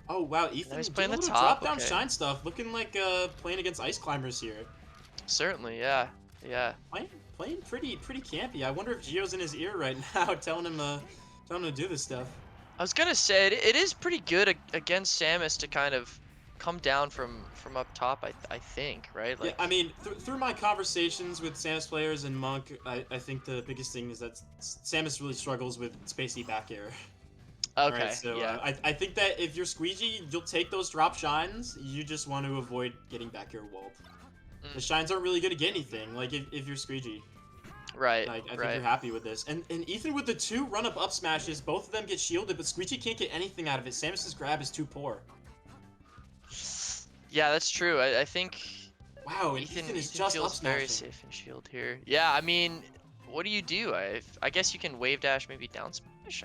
Oh wow, Now he's Ethan playing doing a the little top. drop down Okay. shine stuff, looking like playing against ice climbers here. Certainly, yeah. Yeah. Playing pretty campy. I wonder if Gio's in his ear right now, telling him to do this stuff. I was gonna say it is pretty good against Samus to kind of come down from up top. I think, right? Yeah, I Like, mean, through my conversations with Samus players and Monk, I think the biggest thing is that Samus really struggles with spacey back air. All right, okay, so yeah. I think that if you're Squeegee, you'll take those drop shines. You just want to avoid getting back air walled. The Mm, shines aren't really going to get anything. Like if you're Squeegee, right, like I think you're right. happy with this. And Ethan with the two run up smashes, both of them get shielded, but Squeegee can't get anything out of it. Samus's grab is too poor. Yeah, that's true. I think Wow, and Ethan is Ethan just up feels very smashing. safe in shield here. Yeah, I mean, what do you do? I guess you can wave dash, maybe down smash.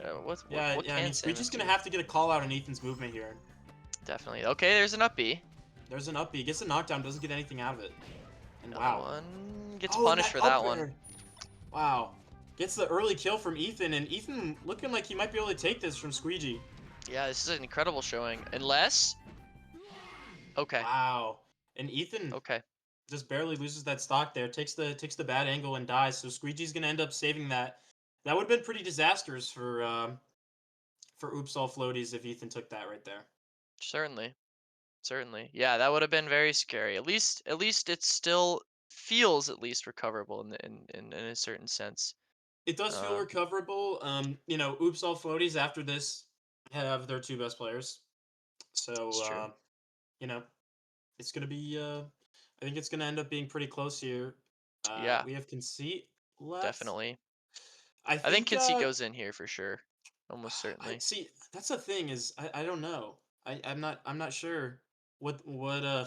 Yeah, What yeah. I can mean, Squeegee's Samus gonna do? have to get a call out on Ethan's movement here. Definitely. Okay, there's an up B. There's an up B, gets a knockdown, doesn't get anything out of it. And Another wow. one gets Oh, and punished that for up that one. air. Wow. Gets the early kill from Ethan, and Ethan looking like he might be able to take this from Squeegee. Yeah, this is an incredible showing. Unless, okay, Wow. And Ethan okay. just barely loses that stock there, takes the bad angle and dies. So Squeegee's gonna end up saving that. That would have been pretty disastrous for Oops All Floaties if Ethan took that right there. Certainly, certainly. Yeah, that would have been very scary. At least it still feels at least recoverable in a certain sense. It does feel Um, recoverable. You know, Oops All Floaties after this have their two best players. So it's true. you know, it's gonna be I think it's gonna end up being pretty close here. Yeah, We have Conceit left. definitely. I I think think Conceit goes in here for sure. Almost I certainly. see that's the thing is I don't know. I'm not sure what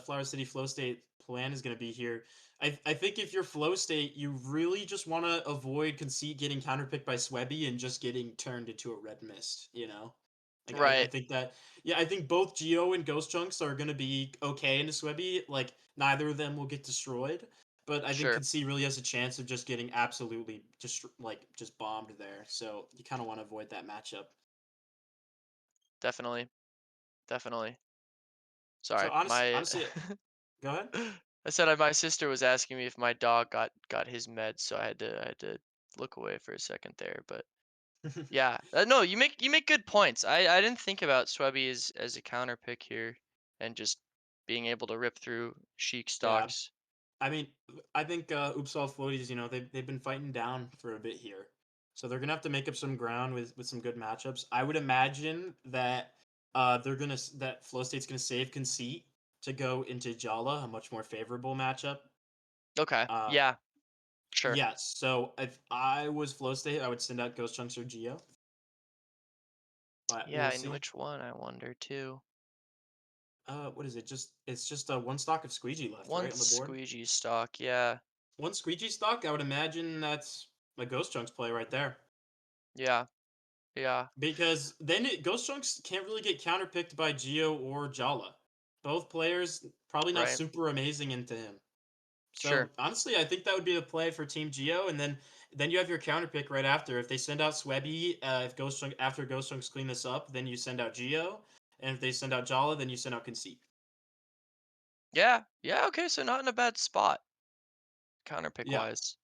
Flower City Flow State plan is gonna be here. I think if you're Flow State, you really just wanna avoid Conceit getting counterpicked by Swebby and just getting turned into a red mist, you know? Like I Right. think that yeah, I think both Geo and Ghost Chunks are gonna be okay into Swebby. Like neither of them will get destroyed. But I think Sure. Conceit really has a chance of just getting absolutely just bombed there. So you kind of want to avoid that matchup. Definitely. Definitely. So Sorry. My honestly, go ahead. I said my sister was asking me if my dog got his meds, so I had to look away for a second there, but Yeah. No, you make good points. I didn't think about Swebby as a counter pick here and just being able to rip through Sheik Yeah. stocks. I mean, I think Upsal Floaties, they've been fighting down for a bit here, so they're gonna have to make up some ground with some good matchups. I would imagine that that Flow State's gonna save Conceit to go into Jala, a much more favorable matchup. Okay. Uh, Yeah, sure. yes. So if I was Flow State, I would send out Ghost Chunks or Geo, but Yeah, we'll and see. which one I wonder too. What is it? It's just one stock of Squeegee left, One right on the board. squeegee stock. Yeah. One Squeegee stock. I would imagine that's a Ghost Chunks play right there. Yeah. Yeah. Because then Ghost Chunks can't really get counterpicked by Geo or Jala. Both players probably not Right. super amazing into him. Sure. So honestly, I think that would be the play for Team Geo, and then you have your counterpick right after. If they send out Swebby, if Ghost Chunk after Ghost Chunks clean this up, then you send out Geo, and if they send out Jala, then you send out Conceit. Yeah. Yeah, okay, so not in a bad spot counter pick Yeah, wise.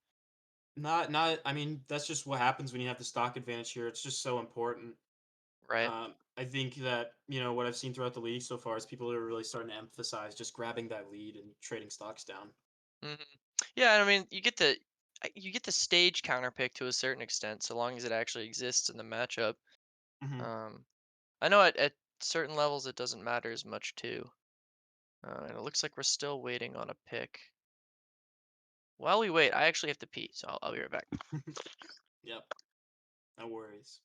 not. I mean, that's just what happens when you have the stock advantage here. It's just so important. Right. I think that what I've seen throughout the league so far is people are really starting to emphasize just grabbing that lead and trading stocks down. Mhm. Yeah, I mean, you get the stage counter pick to a certain extent, so long as it actually exists in the matchup. Hmm. Um, I know at certain levels it doesn't matter as much too. And it looks like we're still waiting on a pick. While we wait, I actually have to pee, so I'll be right back. Yep, no worries.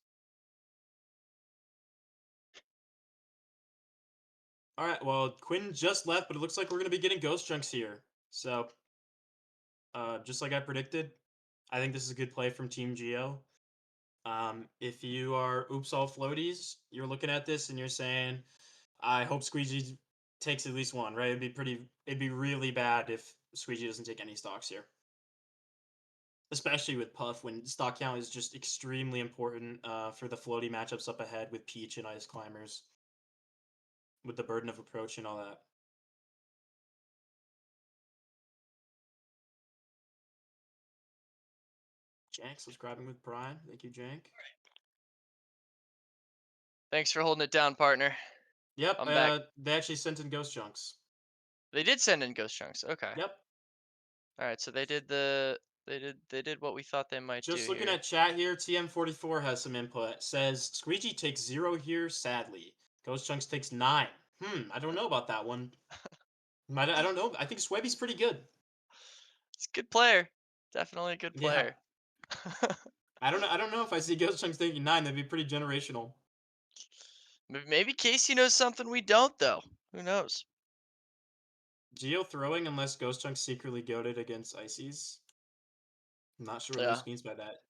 All right, well, Quinn just left, but it looks like we're gonna be getting Ghost Chunks here. So, just like I predicted, I think this is a good play from Team Geo. If you are Oops All Floaties, you're looking at this and you're saying, I hope Squeegee takes at least one, right? It'd be really bad if Squeegee doesn't take any stocks here. Especially with Puff, when stock count is just extremely important for the floaty matchups up ahead with Peach and Ice Climbers, with the burden of approach and all that. Jank subscribing with Prime. Thank you, Jank. Thanks for holding it down, partner. Yep, I'm back. they actually sent in Ghost Chunks. They did send in ghost chunks. Okay. Yep. All right, so they did what we thought they might do Just looking here. at chat here, TM44 has some input. Says Squeegee takes 0 here, sadly. Ghost Chunks takes 9. I don't know about that one. I don't know. I think Swebby's pretty good. He's a good player. Definitely a good Yeah. player. I don't know if I see Ghost Chunks taking 9. That'd be pretty generational. Maybe Casey knows something we don't, though. Who knows? Geo throwing unless Ghost Chunks secretly goaded against Ices. I'm not sure what Yeah. Moose means by that.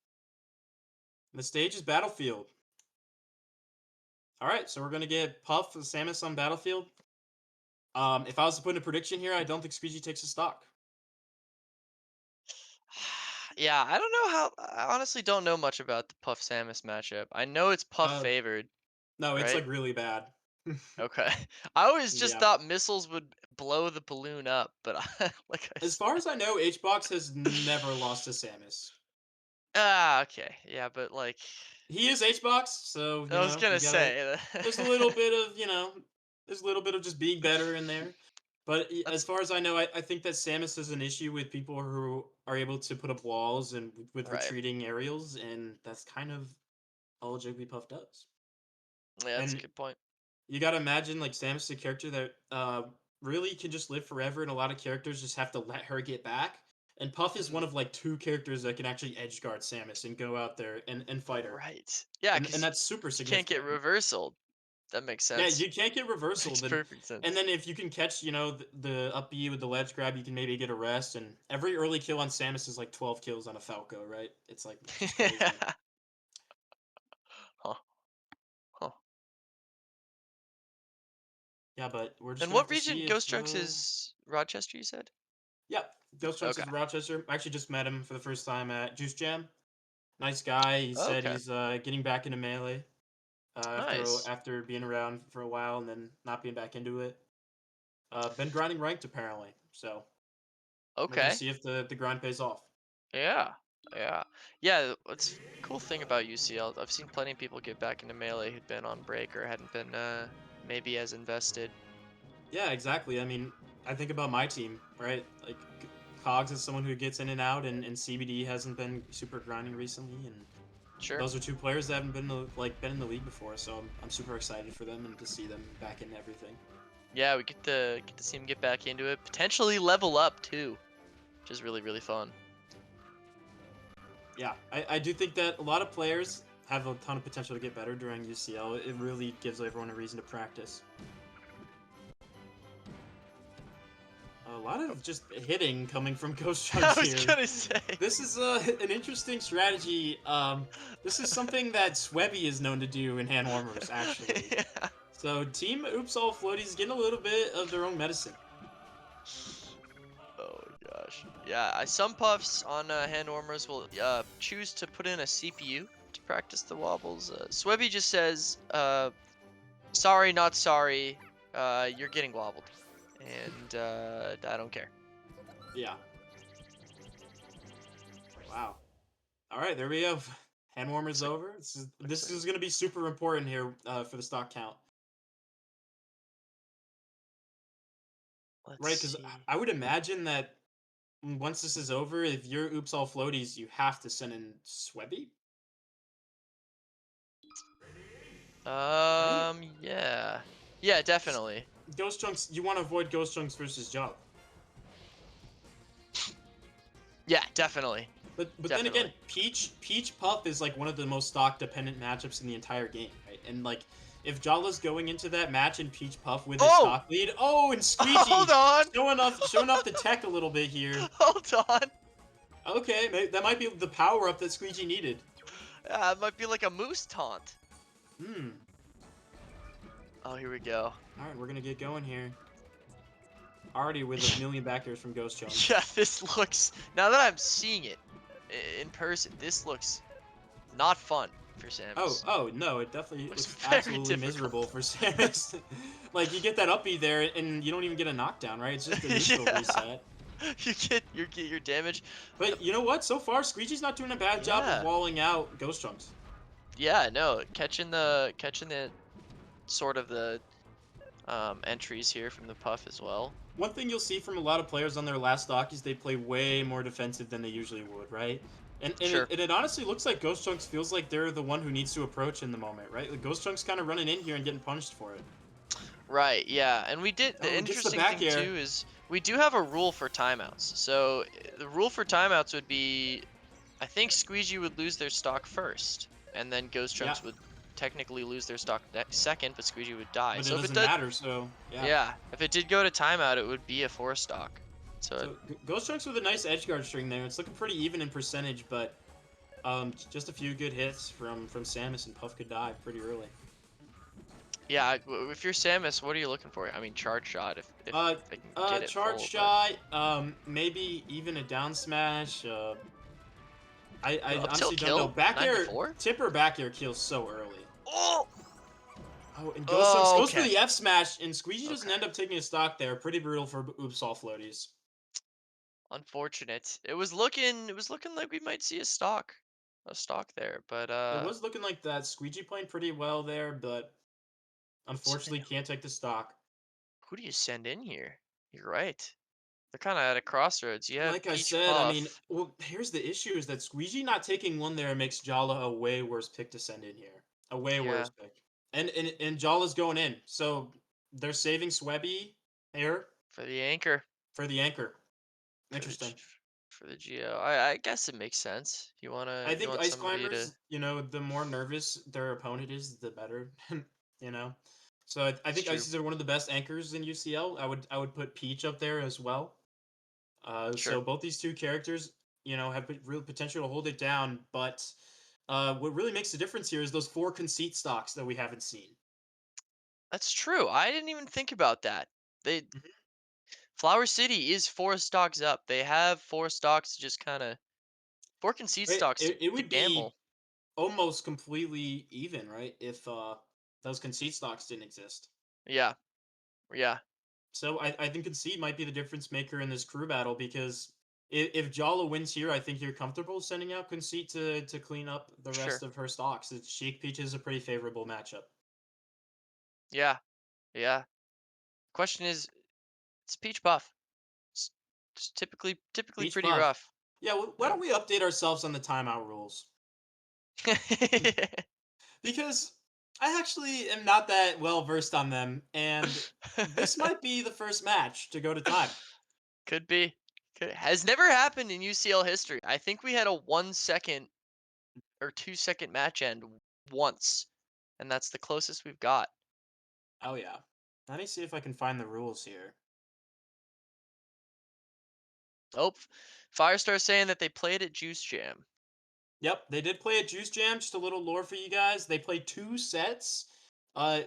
The stage is Battlefield. All right, so we're gonna get Puff and Samus on Battlefield. If I was to put in a prediction here, I don't think Squeegee takes a stock. Yeah, I don't know how. I honestly don't know much about the Puff Samus matchup. I know it's Puff Uh, favored, no, it's right? like really bad. Okay. I always just Yeah. thought missiles would blow the balloon up, but like I As far said. as I know, HBox has never lost to Samus. Okay. Yeah, but like He is HBox, so I was you gonna gotta. say There's a little bit of there's a little bit of just being better in there. But as that's far as I know, I think that Samus is an issue with people who are able to put up walls and with right. retreating aerials, and that's kind of all Jigglypuff does. Yeah, that's a And good point. you gotta imagine like Samus is a character that really can just live forever, and a lot of characters just have to let her get back. And Puff is one Mhm. of like two characters that can actually edge guard Samus and go out there and fight her, Right. Yeah, and because that's super you can't get significant. reversal. That makes Yeah, sense. you can't get Makes reversaled, perfect and sense. then if you can catch the up B with the ledge grab, you can maybe get a rest. And every early kill on Samus is like 12 kills on a Falco, right? It's like just crazy. Yeah. Huh. Huh. Yeah, but we're just And gonna have what to region see Ghost if Chunks is Rochester, you said? yeah, Ghost Chunks Okay. is Rochester. I actually just met him for the first time at Juice Jam. Nice guy. He said Okay. he's getting back into melee Nice. after being around for a while and then not being back into it. Been grinding ranked apparently, so we're gonna Okay. see if the grind pays off. Yeah. Yeah. Yeah, what's cool thing about UCL, I've seen plenty of people get back into Melee who'd been on break or hadn't been, maybe as invested. Yeah, exactly. I mean, I think about my team, right? Like Cogs is someone who gets in and out, and CBD hasn't been super grinding recently, and Sure. those are two players that haven't been in the league before. So I'm super excited for them and to see them back in everything. Yeah, we get to see him get back into it, potentially level up too, which is really, really fun. Yeah, I do think that a lot of players have a ton of potential to get better during UCL. It really gives everyone a reason to practice. A lot Oh, of just hitting coming from Ghost I Chunks was here. gonna say. This is an interesting strategy. This is something that Swebby is known to do in hand warmers, actually. Yeah. So Team Oops All Floaties getting a little bit of their own medicine. Oh gosh. Yeah, some puffs on hand warmers will choose to put in a CPU to practice the wobbles. Swebby just says, sorry, not sorry. You're getting wobbled, and I don't care. Yeah. Wow. All right, there we go. Hand warmers Looks like over. looks This like is going to be super important here for the stock count, let's right? Because see. I would imagine that once this is over, if you're Oops All Floaties, you have to send in Swebby, right? Yeah. Yeah, 'Cause definitely. Ghost Chunks, you want to avoid Ghost Chunks versus Java. Yeah, definitely. But then Definitely. again, Peach Puff is like one of the most stock dependent matchups in the entire game, right? And like if Jala's going into that match and Peach Puff with his Oh! stock lead, oh, and Hold Squeegee on! showing off the tech a little bit here. Hold on! Okay, that might be the power up that Squeegee needed. It might be like a moose taunt. Hmm. Oh, here we go. All right, we're gonna get going here. Already with a million backers from Ghost Chunks. Yeah, this looks, now that I'm seeing it in person, this looks not fun for Oh, Samus. oh no, it definitely Looks looks very absolutely miserable difficult. for Samus. Like you get that uppy there, and you don't even get a knockdown, right? It's just a neutral Yeah. reset. You get your damage. But you know what? So far, Squeegee's not doing a bad job of Yeah. walling out Ghost Chunks. Yeah, no, catching the sort of the entries here from the puff as well. One thing you'll see from a lot of players on their last stock is they play way more defensive than they usually would, right? Sure. And it honestly looks like Ghost Chunks feels like they're the one who needs to approach in the moment, right? Like Ghost Chunks kind of running in here and getting punished for it. Right, yeah. And the Oh, gets the interesting back thing air. too is we do have a rule for timeouts. So the rule for timeouts would be, I think Squeegee would lose their stock first, and then Ghost Yeah, Trunks would technically lose their stock second, but Squeegee would die. but it So if it doesn't did, matter, so yeah. yeah, if it did go to timeout, it would be a four stock. So So Ghost Chunks with a nice edge guard string there. It's looking pretty even in percentage, but just a few good hits from Samus and Puff could die pretty early. yeah, if you're Samus, what are you looking for? I mean, charge shot if Uh, they can get it charge full, but shot. Maybe even a down smash. I up tilt honestly don't know. kill Back air, 94. tipper back air kills so early. Oh, Oh, and Ghost Chunks oh, goes for okay, the F smash, and Squeegee doesn't okay. end up taking a stock there. Pretty brutal for Oops All Floaties. Unfortunate. It was looking like we might see a stock there, but It was looking like that. Squeegee playing pretty well there, but unfortunately can't take the stock. who do you send in here? You're right. They're kind of at a crossroads. You have Like I Peach said, I mean, Puff. well, here's the issue: is that Squeegee not taking one there makes Jala a way worse pick to send in here. A way Yeah, worse pick. And Jala's going in, so they're saving Swebby here for the anchor, for the anchor. for the Interesting. for the Geo. I guess it makes sense. I You think want Ice somebody to. Climbers, the more nervous their opponent is, the better. you know, so I It's think true. Ices are one of the best anchors in UCL. I would put Peach up there as well. So Sure. both these two characters, have real potential to hold it down. But what really makes the difference here is those four conceit stocks that we haven't seen. That's true. I didn't even think about that. They Mhm. Flower City is four stocks up. They have four stocks to just kind of four concede Right? stocks It to would be gamble. almost completely even, right? If those conceit stocks didn't exist. Yeah, yeah. So I think conceit might be the difference maker in this crew battle because If Jala wins here, I think you're comfortable sending out Conceit to clean up the rest Sure. of her stocks. Sheik Peach is a pretty favorable matchup. Yeah. Yeah. Question is, it's Peach buff. It's, it's typically Peach pretty buff. rough. Yeah, why Yeah. don't we update ourselves on the timeout rules? Because I actually am not that well versed on them, and this might be the first match to go to time. Could be. Has never happened in UCL history. I think we had a 1 second or 2 second match end once, and that's the closest we've got. Oh yeah. Let me see if I can find the rules here. Oh, Firestar saying that they played at Juice Jam. Yep, they did play at Juice Jam. Just a little lore for you guys. They played 2 sets.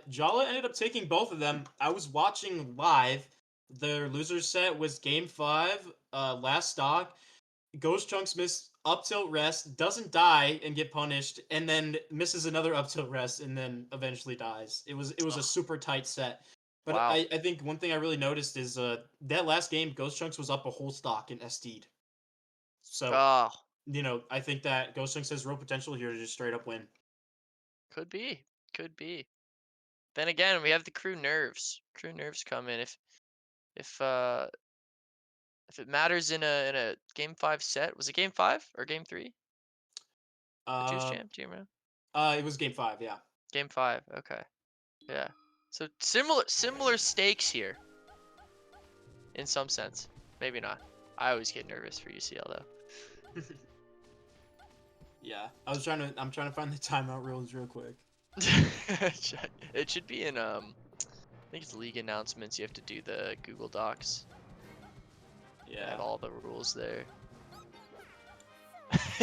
Jala ended up taking both of them. I was watching live. Their loser set was game 5, last stock. Ghost Chunks miss up tilt rest, doesn't die and get punished, and then misses another up tilt rest and then eventually dies. It was a Ugh, super tight set. But wow. I think one thing I really noticed is that last game, Ghost Chunks was up a whole stock in SD'd. So, Oh, I think that Ghost Chunks has real potential here to just straight up win. could be. Could be. Then again, we have the crew nerves. Crew nerves come in if it matters in a game 5 set. Was it game 5 or game 3? The Juice Uh, Jam? Do you remember? it was game 5, yeah. Game 5. Okay. Yeah. So similar stakes here in some sense. Maybe not. I always get nervous for UCL though. Yeah, I'm trying to find the timeout rules real quick. It should be in I think it's league announcements. You have to do the Google Docs. They have Yeah. all the rules there.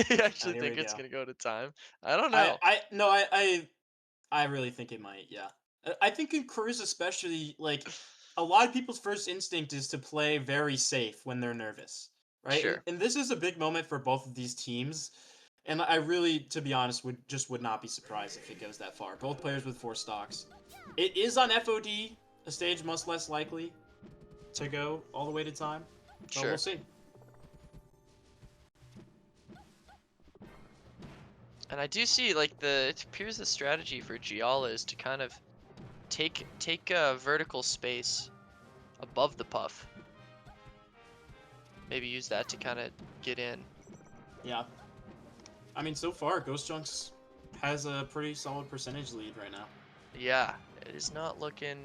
You actually Here we think it's go. gonna go to time? I don't I know. I no I really think it might. Yeah, I think in crews especially, like a lot of people's first instinct is to play very safe when they're nervous, right? And Sure. and this is a big moment for both of these teams. And I really, to be honest, would not be surprised if it goes that far. Both players with 4 stocks. It is on FOD, a stage much less likely to go all the way to time, but we'll Sure. see. And I do see like it appears the strategy for Giala is to kind of take vertical space above the puff. Maybe use that to kind of get in. Yeah. I mean, so far, Ghost Chunks has a pretty solid percentage lead right now. Yeah, it is not looking.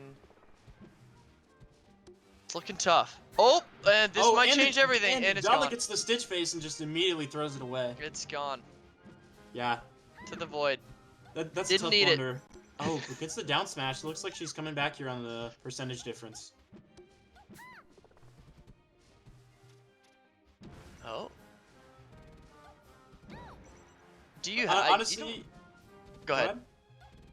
It's looking tough. Oh, and this Oh, might change everything, and and it's Jala gone. gets the Stitch Face and just immediately throws it away. It's gone Yeah, to the void. that's a Didn't tough need it. blunder. Oh, but gets the down smash. Looks like she's coming back here on the percentage difference. Oh. Do you have? You don't. Honestly, Go go ahead.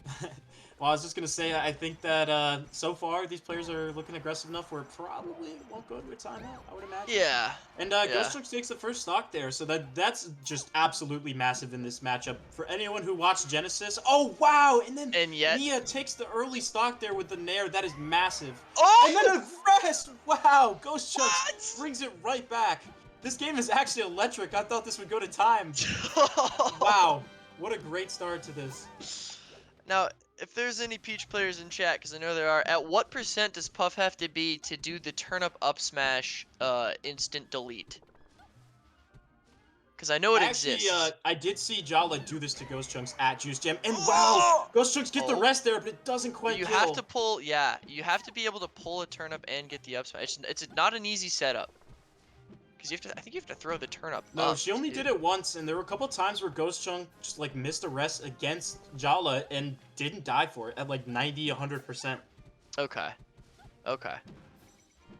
ahead. Well, I was just gonna say, I think that so far these players are looking aggressive enough where it probably won't go to a timeout, I would imagine. Yeah. And Yeah. Ghost Chunks takes the first stock there, so that's just absolutely massive in this matchup. For anyone who watched Genesis, oh wow! And then And yet. Mia takes the early stock there with the Nair, that is massive. And then Oh! a rest! Wow! Ghost Chunks What? brings it right back. This game is actually electric. I thought this would go to time. Wow, what a great start to this. Now, if there's any Peach players in chat, because I know there are, at what percent does Puff have to be to do the turnip up smash instant delete? Because I know it exists. I did see Jala do this to Ghost Chunks at Juice Jam, and wow, Oh! Ghost Chunks get the Oh, rest there, but it doesn't but quite you have to kill. pull, yeah, you have to be able to pull a turnip and get the up smash. It's not an easy setup. Because I think you have to throw the turnip No, up, she only too. did it once, and there were a couple times where Ghost Chunk just like missed a rest against Jala and didn't die for it at like 90, 100%. Okay. Okay.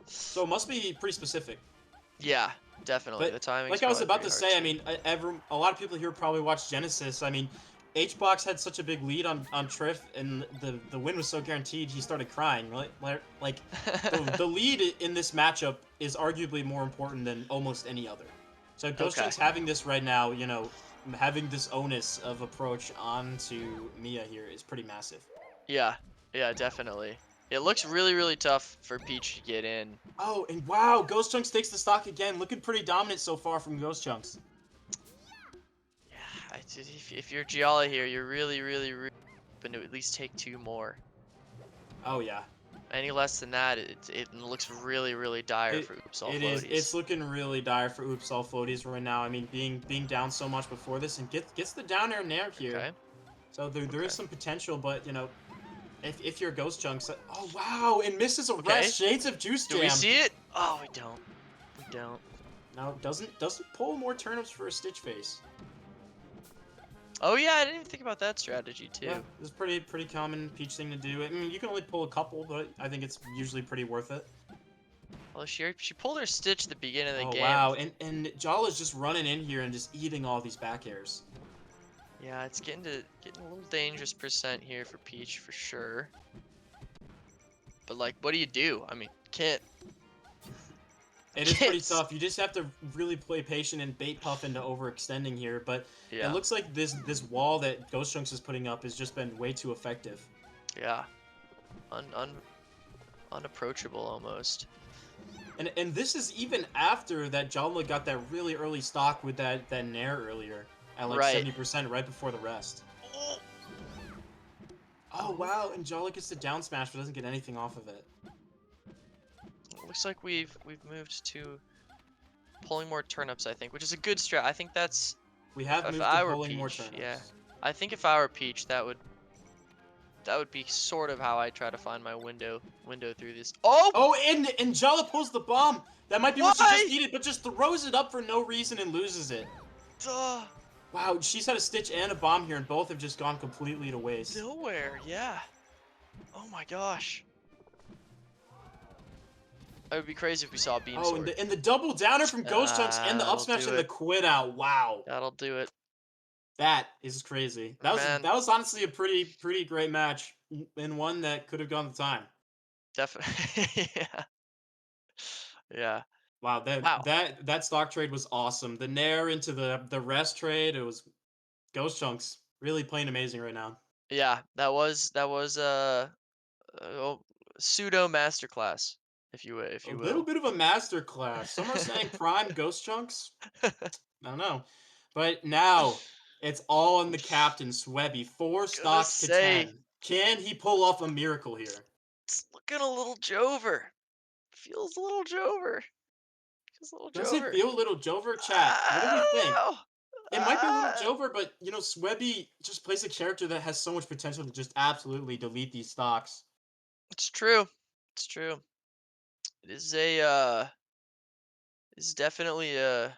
So it must be pretty specific. Yeah, definitely. But The timing's like I was probably about pretty to hard, say, I too. mean, a lot of people here probably watched Genesis. I mean, HBox had such a big lead on Triff, and the win was so guaranteed, he started crying. Like the lead in this matchup is arguably more important than almost any other. So Ghost Okay. Chunk's having this right now, having this onus of approach onto Mia here is pretty massive. Yeah. Yeah, definitely. It looks really, really tough for Peach to get in. Oh, and wow, Ghost Chunks takes the stock again. Looking pretty dominant so far from Ghost Chunks. Yeah, if you're Giala here, you're really, really, really hoping to at least take 2 more. Oh yeah. Any less than that, it looks really, really dire It for Oops All it is. It's Floaties. looking really dire for Oops All Floaties right now. I mean, being down so much before this and gets the down air nair here. Okay, So there is okay, some potential, but you know, if you're Ghost Chunks, oh wow, and misses a okay. rest. Shades of Juice Do we Jam. see it? Oh, we don't. We don't. No, doesn't pull more turnips for a Stitch Face. Oh yeah, I didn't even think about that strategy Yeah, too. this is pretty common Peach thing to do. I mean, you can only pull a couple, but I think it's usually pretty worth it. Well, she pulled her Stitch at the beginning of the Oh game. wow, and Jala's just running in here and just eating all these back airs. Yeah, it's getting a little dangerous percent here for Peach for sure. But like, what do you do? I mean, It is can't. pretty tough. You just have to really play patient and bait puff into overextending here. But it Yeah, looks like this wall that Ghost Chunks is putting up has just been way too effective. yeah, unapproachable almost. And this is even after that Jala got that really early stock with that Nair earlier at like Right. 70% right before the rest. Oh, Oh oh. wow, and Jala gets the down smash but doesn't get anything off of it. Looks like we've moved to pulling more turnips, I think, which is a good strat. I think that's We have if moved to I were pulling more Peach, yeah. turnips. I think if I were Peach, that would be sort of how I try to find my window through this. Oh, Oh, and Jala pulls the bomb. That might be what she just why? needed, but just throws it up for no reason and loses it. Duh. Wow, she's had a Stitch and a bomb here, and both have just gone completely to waste. Nowhere. Yeah. Oh my gosh. It would be crazy if we saw a beam Oh, and sword. the double downer from Ghost Chunks and the up That'll smash do and the it. quit out. Wow, That'll do it. that is crazy. Man, That was honestly a pretty great match, and one that could have gone the time. definitely. Yeah. Yeah. Wow, Wow. that stock trade was awesome. The Nair into the rest trade, it was Ghost Chunks really playing amazing right now. Yeah, that was a pseudo masterclass, if A you little will. bit of a master class. Some are saying prime Ghost Chunks. I don't know. But now it's all on the captain, Swebby. 4 Gonna stocks to say 10. Can he pull off a miracle here? it's looking a little Jover. Feels a little Jover. Feels a little Does it Jover. feel a little Jover, chat? What do we I think? don't know. It might be a little Jover, but you know, Swebby just plays a character that has so much potential to just absolutely delete these stocks. It's true. It's true. It is a is definitely a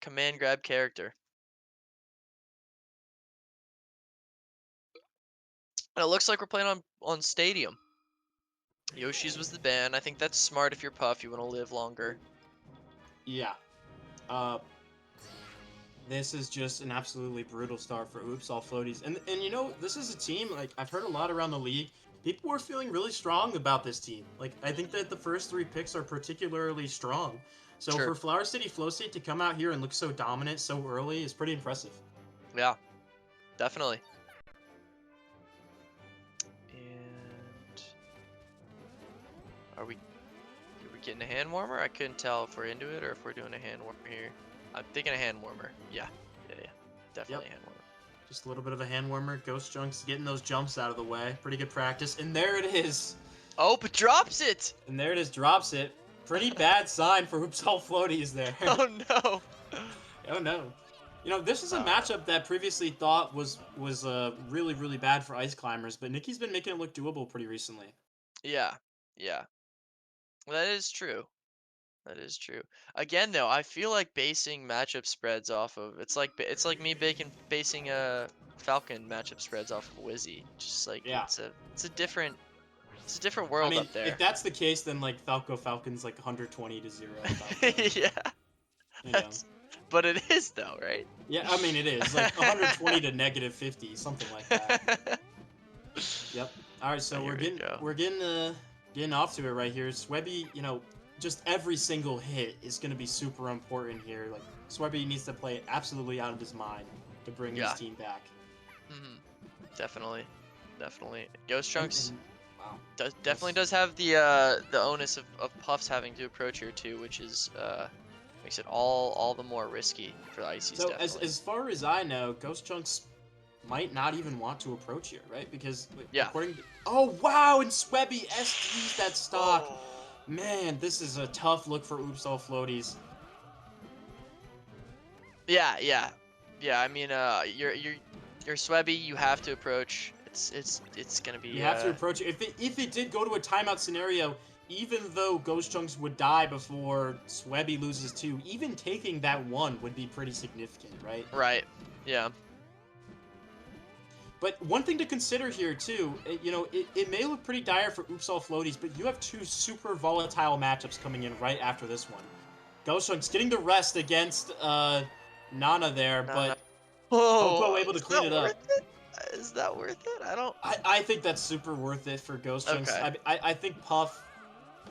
command grab character. And it looks like we're playing on Stadium. Yoshi's was the ban. I think that's smart if you're Puff. You want to live longer. Yeah. Uh, this is just an absolutely brutal start for Oops All Floaties. And you know, this is a team, like, I've heard a lot around the league. People were feeling really strong about this team. Like, I think that the first 3 picks are particularly strong. So Sure. for Flower City Flow State to come out here and look so dominant so early is pretty impressive. Yeah. Definitely. And are we getting a hand warmer? I couldn't tell if we're into it or if we're doing a hand warmer here. I'm thinking a hand warmer. Yeah. Yeah, yeah. Yep. Definitely a hand warmer. Just a little bit of a hand warmer. Ghost Chunks getting those jumps out of the way. Pretty good practice. And there it is. Oh, but drops it! And there it is. Drops it. Pretty bad sign for Oops All Floaties there. Oh no. Oh no. You know, this is a Uh, matchup that previously thought was really bad for Ice Climbers, but Nikki's been making it look doable pretty recently. yeah. Yeah. That is true. That is true. Again, though, I feel like basing matchup spreads off of it's like me basing Falcon matchup spreads off of Wizzy. Just like Yeah. it's a different I world mean, up if there. that's the case, then like Falcon's like 120 to 0 Falco. Yeah, You know. that's but it is though, right? Yeah, I mean it is. Like 120 to -50, something like that. Yep. All right, so Here we go. we're getting off to it right here. Swebby, you know, just every single hit is going to be super important here. Like Swebby needs to play it absolutely out of his mind to bring his Yeah. team back. Hmm. Definitely. Definitely. Ghost And, Chunks. and Wow. Definitely That's does have the onus of Puffs having to approach here too, which is makes it all the more risky for the Ices so definitely. as far as I know, Ghost Chunks might not even want to approach here, right? Because Yeah. according to oh wow, and Swebby SD's that stock. Oh. Man, this is a tough look for Oops All Floaties. Yeah, yeah. Yeah, I mean you're Swebby, you have to approach. It's gonna You be have to approach it. If it did go to a timeout scenario, even though Ghost Chunks would die before Swebby loses two, even taking that one would be pretty significant, right? right. Yeah. But one thing to consider here too, it may look pretty dire for Oops All Floaties, but you have two super volatile matchups coming in right after this one. Ghost Chunks getting the rest against Nana there, No, no. but Popo Oh, able to is clean that it worth up. it? Is that worth it? I don't. I think that's super worth it for Ghost Chunks. Okay. I think Puff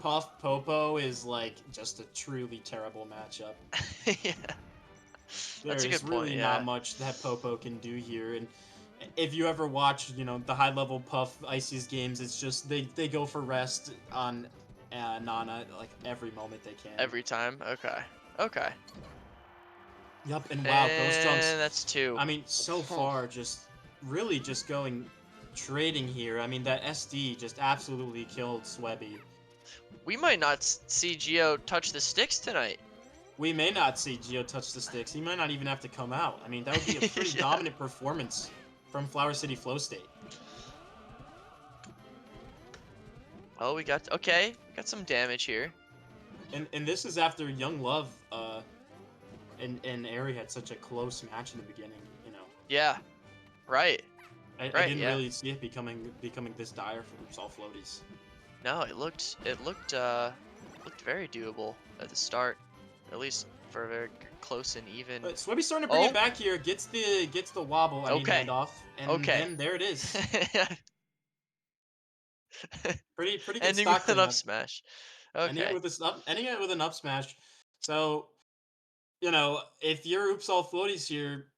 Popo is like just a truly terrible matchup. Yeah. There That's a is good point, really not yeah. much that Popo can do here, and if you ever watch, the high level Puff Ices games, it's just they go for rest on Nana like every moment they can. Every time. Okay. Okay. Yup, and wow, Ghost Chunks. And that's two. I mean, so far, just really just going trading here. I mean, that SD just absolutely killed Swebby. We might not see Geo touch the sticks tonight. We may not see Geo touch the sticks. He might not even have to come out. I mean, that would be a pretty Yeah. dominant performance from Flower City Flow State. Oh, we got okay. We got some damage here. And this is after Young Love and Airy had such a close match in the beginning. Yeah. Right. I Right. didn't Yeah. really see it becoming this dire for Oops All Floaties. No, it looked very doable at the start, at least for a very close and even. But Swebby's starting to bring it Oh. back here. Gets the wobble. I mean Okay. handoff, and Okay. then there it is. Pretty good Ending stock with an up cleanup. smash. Okay. Ending it with an up smash. So if you're Oops All Floaties here,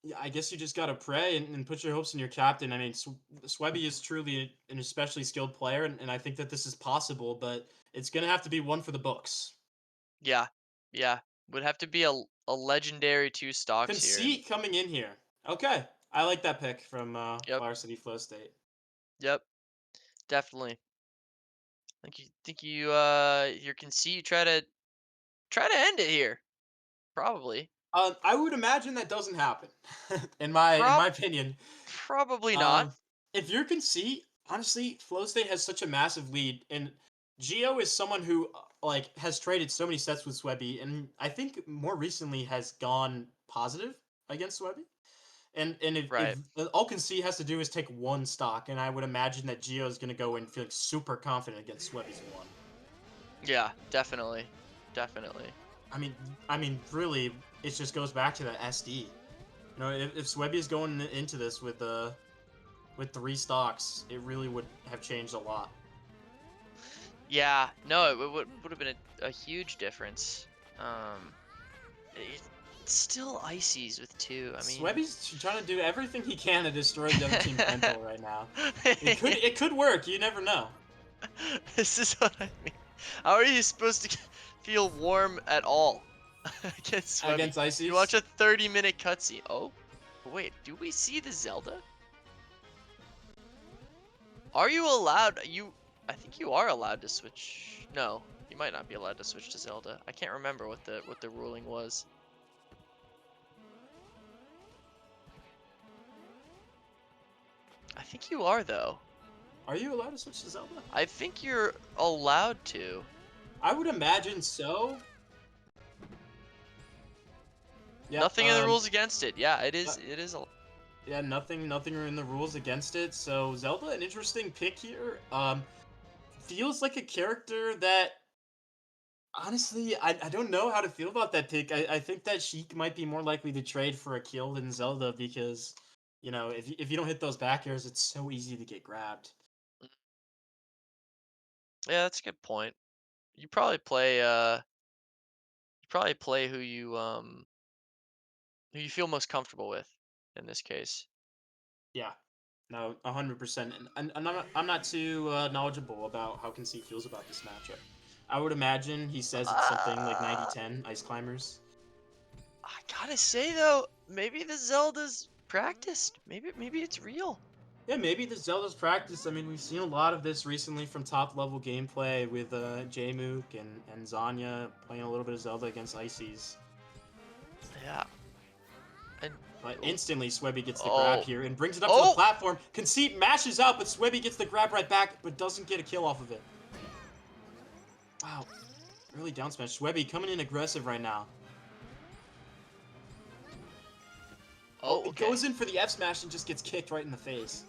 yeah, I guess you just gotta pray and put your hopes in your captain. I mean, Swebby is truly an especially skilled player, and I think that this is possible, but it's gonna have to be one for the books. Yeah. Yeah. Would have to be a legendary two stocks here, and Conceit coming in here. Okay, I like that pick from yep. Flower City Flow State. Yep. Definitely. Your conceit try to end it here. Probably. I would imagine that doesn't happen, in my Prob opinion. Probably not. Um, if you're conceit, honestly, Flow State has such a massive lead, and Geo is someone who like has traded so many sets with Swebby, and I think more recently has gone positive against Swebby. And if Right. all conceit has to do is take one stock, and I would imagine that Geo is going to go in feeling super confident against Swebby's one. Yeah, definitely. Definitely. I mean, really, it just goes back to that SD. If Swebby is going into this with three stocks, it really would have changed a lot. Yeah, no, it would have been a huge difference. Um, it's still ices with two. I mean, Swebby's trying to do everything he can to destroy the other team's mental right now. It could work. You never know. this is what I mean. How are you supposed to feel warm at all against Swebby? Against You watch Ices, a 30-minute cutscene. Oh, wait, do we see the Zelda? Are you allowed? I think you are allowed to switch. No, you might not be allowed to switch to Zelda. I can't remember what the ruling was. I think you are though. are you allowed to switch to Zelda? I think you're allowed to. I would imagine so. Yep. Nothing in the rules against it. Yeah, it Uh, is. It is. yeah. Nothing in the rules against it. So Zelda, an interesting pick here. Feels like a character that honestly, I don't know how to feel about that pick. I think that Sheik might be more likely to trade for a kill than Zelda because, if you don't hit those back airs, it's so easy to get grabbed. Yeah, that's a good point. You probably play. You probably play who you feel most comfortable with in this case. Yeah. No, 100%. And I'm not too knowledgeable about how Conceit feels about this matchup. I would imagine he says it's something like Uh, 90-10 Ice Climbers. I gotta say though, maybe the Zelda's practiced. Maybe it's real. Yeah, maybe the Zelda's practice. I mean, we've seen a lot of this recently from top level gameplay with Jmook and Zanya playing a little bit of Zelda against Ices. Yeah. And But oh, instantly, Swebby gets the grab oh, here and brings it up to the oh! platform. Conceit mashes out, but Swebby gets the grab right back, but doesn't get a kill off of it. Wow, early down smash. Swebby coming in aggressive right now. Oh, Oh, it okay. goes in for the F smash and just gets kicked right in the face.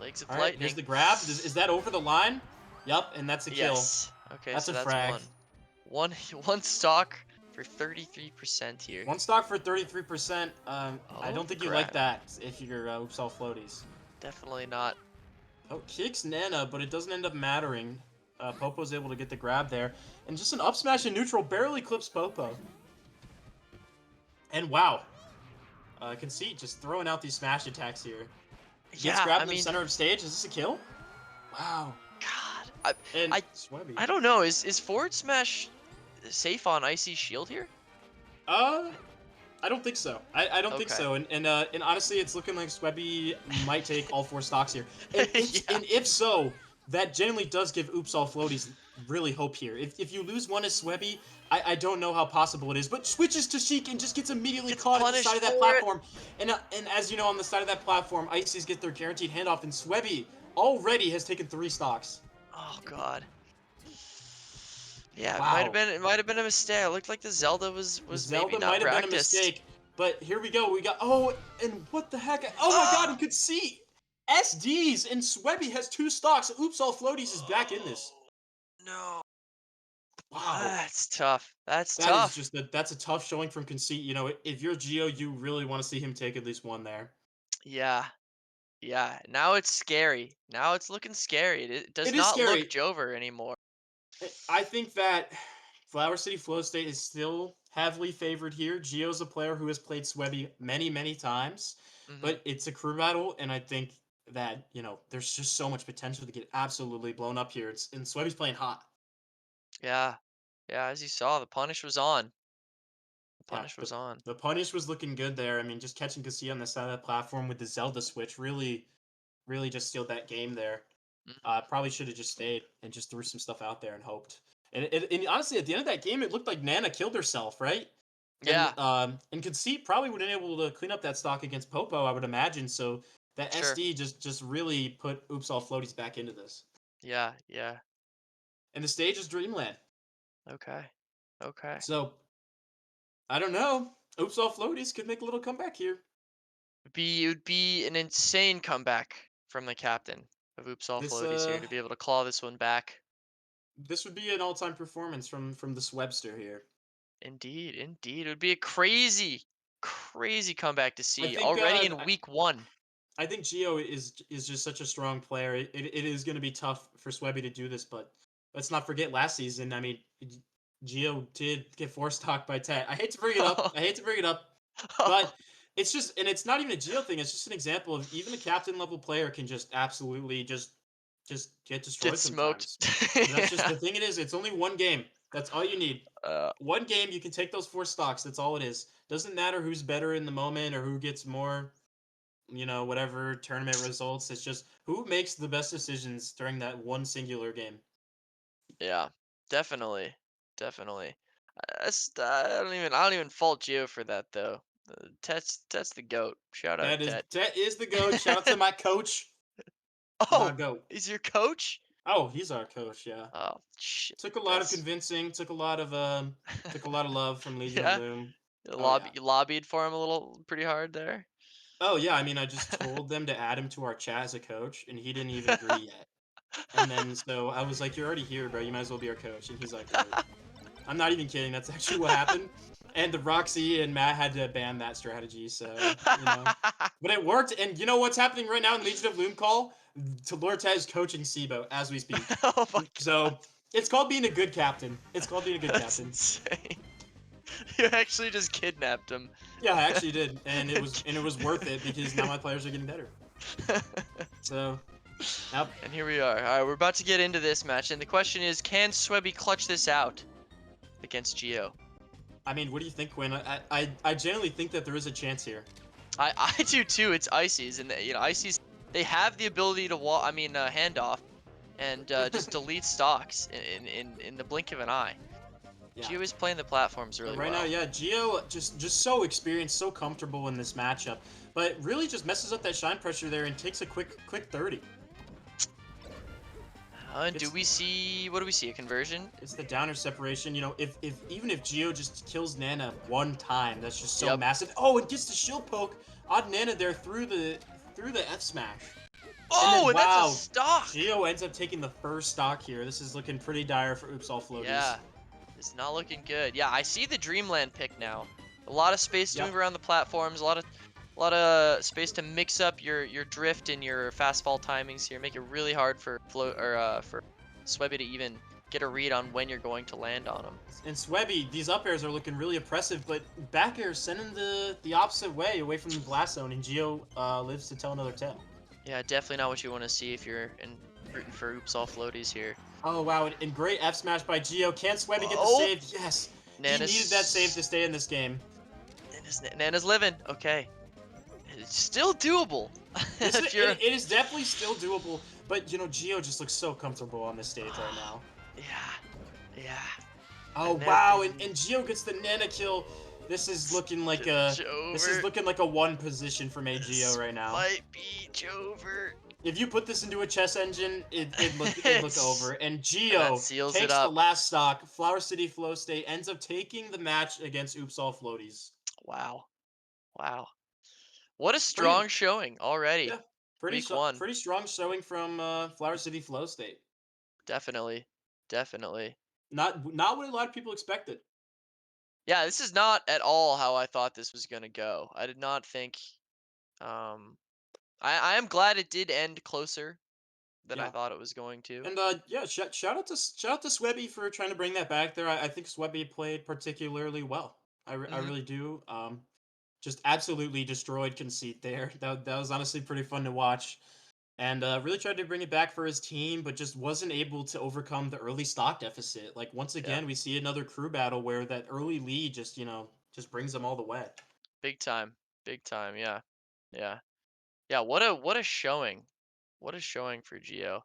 Legs of All right, here's lightning. the grab. Is that over the line? Yup, and that's a kill. Yes. Okay, That's so a that's frag. one one stock for 33% here. One stock for 33%. I Oh, don't think you like grab. that if you're Upsal Floaties. Definitely not. Oh, kicks Nana, but it doesn't end up mattering. Popo's able to get the grab there. And just an up smash in neutral barely clips Popo. And wow, Conceit just throwing out these smash attacks here. Gets Yeah, grabbed I in the mean, center of stage. Is this a kill? Wow. God, And I, Swebby. I don't know. Is forward smash safe on Icy Shield here? Uh, I don't think so. I don't think Okay. so. And honestly, it's looking like Swebby might take all 4 stocks here. Yeah. And if so, that genuinely does give Oops All Floaties really hope here. If you lose one as Swebby, I don't know how possible it is, but switches to Sheik and just gets immediately Gets caught at the side punished of that for it. platform. And as you know, on the side of that platform, Ices get their guaranteed handoff, and Swebby already has taken 3 stocks. Oh God. Yeah, Wow. it might have been a mistake. It looked like the Zelda The was maybe Zelda not might have been a practiced. mistake, but here we go. We got and what the heck? Oh my God! Oh! You could see SDs and Swebby has 2 stocks. Oops, all floaties is back in this. Oh, no. Wow, That's tough. That's that is tough. just that's a tough showing from Conceit. You know, if you're Geo, you really want to see him take at least one there. Yeah. Yeah. Now it's scary. Now it's looking scary. It does It is not look scary. Jover anymore. I think that Flower City Flow State is still heavily favored here. Geo's a player who has played Swebby many, many times, Hmm. but it's a crew battle, and I think that, there's just so much potential to get absolutely blown up here. And Swebby's playing hot. Yeah. Yeah, as you saw, the punish was on. The Yeah, punish the was on. the punish was looking good there. I mean, just catching Cassie on the side of that platform with the Zelda switch really, really just sealed that game there. Mhm. Probably should have just stayed and just threw some stuff out there and hoped. And honestly, at the end of that game, it looked like Nana killed herself, right? Yeah, And Conceit probably would have been able to clean up that stock against Popo, I would imagine. So that sure. SD just really put Oops All Floaties back into this. Yeah, yeah. And the stage is Dreamland. Okay. Okay. So I don't know. Oops All Floaties could make a little comeback here. It would be an insane comeback from the captain of Oops All This Floaties here uh to be able to claw this one back. this would be an all-time performance from this Webster here. Indeed, indeed. It would be a crazy, crazy comeback to I see think already uh in week one. I think Geo is just such a strong player. It is going to be tough for Swebby to do this, but let's not forget last season. I mean, Geo did get four stocked by Tet. I hate to bring it up. I hate to bring it up, but it's just, and it's not even a Geo thing. It's just an example of even a captain level player can just absolutely just get Get destroyed smoked. sometimes. That's just the Yeah. thing. It is. It's only one game. That's all you need. Uh, One game, you can take those 4 stocks. That's all it is. Doesn't matter who's better in the moment or who gets more, whatever tournament results. It's just who makes the best decisions during that one singular game. yeah, definitely, definitely. I don't even fault Gio for that though. Tet's the goat. Shout out Tet. That is the goat. Shout out to my coach, my Oh, goat. he's your coach? Oh, he's our coach. Yeah, Oh shit, took a lot of that's convincing. Took a lot of love from Legion of yeah. Loom. Oh yeah. You lobbied for him a little pretty hard there. Oh yeah. I mean, I just told them to add him to our chat as a coach, and he didn't even agree yet. And then so I was like, "You're already here, bro. You might as well be our coach." And he's like, "All right." I'm not even kidding. That's actually what happened. And the Roxy and Matt had to ban that strategy. So, but it worked. And you know what's happening right now in Legion of Loom call? Lortez is coaching Sibo as we speak. Oh my god, So it's called being a good captain. It's called being a good that's captain. insane. You actually just kidnapped him. Yeah, I actually did. And it And was worth it because now my players are getting better. So, yep. And here we are. All right, we're about to get into this match, and the question is, can Swebby clutch this out against Geo? I mean, what do you think, Quinn? I genuinely think that there is a chance here. I do too. It's Ices, and Ices, they have the ability to hand off and just delete stocks in the blink of an eye. Yeah. Geo is playing the platforms But really right now, well. yeah, Geo just so experienced, so comfortable in this matchup, but really just messes up that shine pressure there and takes a quick 30. Do It's we see, what do we see? A conversion? it's the downer separation. You know, if even if Geo just kills Nana one time, that's just so Yep. massive. Oh, it gets the shield poke on Nana there through the F smash. And then Oh, and that's a wow, stock. Geo ends up taking the first stock here. This is looking pretty dire for Oops All Floaties. Yeah, it's not looking good. Yeah, I see the Dreamland pick now. A lot of space to move Yep. around the platforms. A lot of space to mix up your drift and your fast fall timings here. Make it really hard for for Swebby to even get a read on when you're going to land on him. And Swebby, these up airs are looking really oppressive, but back air sending the opposite way, away from the blast zone, and Geo lives to tell another tale. Yeah, definitely not what you want to see if you're rooting for Oops All Floaties here. Oh wow, and great F smash by Geo. Can Swebby get the Oh, save? Yes, he needed that save Nana's to stay in this game. Nana's living. Okay, it's still doable. This is, If you're, it is definitely still doable, but you know Geo just looks so comfortable on this stage right now. yeah, yeah, Oh and wow, then and Geo gets the Nana kill. This is looking like a Jover. one position from AGO This right now. might be Jover. If you put this into a chess engine, it'd look over. It's And and that Geo seals it takes the up. last stock. Flower City Flow State ends up taking the match against Oops All Floaties. Wow, wow. What a Pretty strong showing already. yeah, pretty Week one, pretty strong showing from Flower City Flow State. definitely, definitely. Not what a lot of people expected. Yeah, this is not at all how I thought this was gonna go. I did not think. Um, I am glad it did end closer than I Yeah. thought it was going to. And yeah, shout out to Swebby for trying to bring that back there. I think Swebby played particularly well. I Hmm. really do. Just absolutely destroyed Conceit there. That was honestly pretty fun to watch. And really tried to bring it back for his team, but just wasn't able to overcome the early stock deficit. Like once Yeah, again, we see another crew battle where that early lead just just brings them all the way. big time, big time. Yeah, yeah, yeah. What a showing. What a showing for Geo.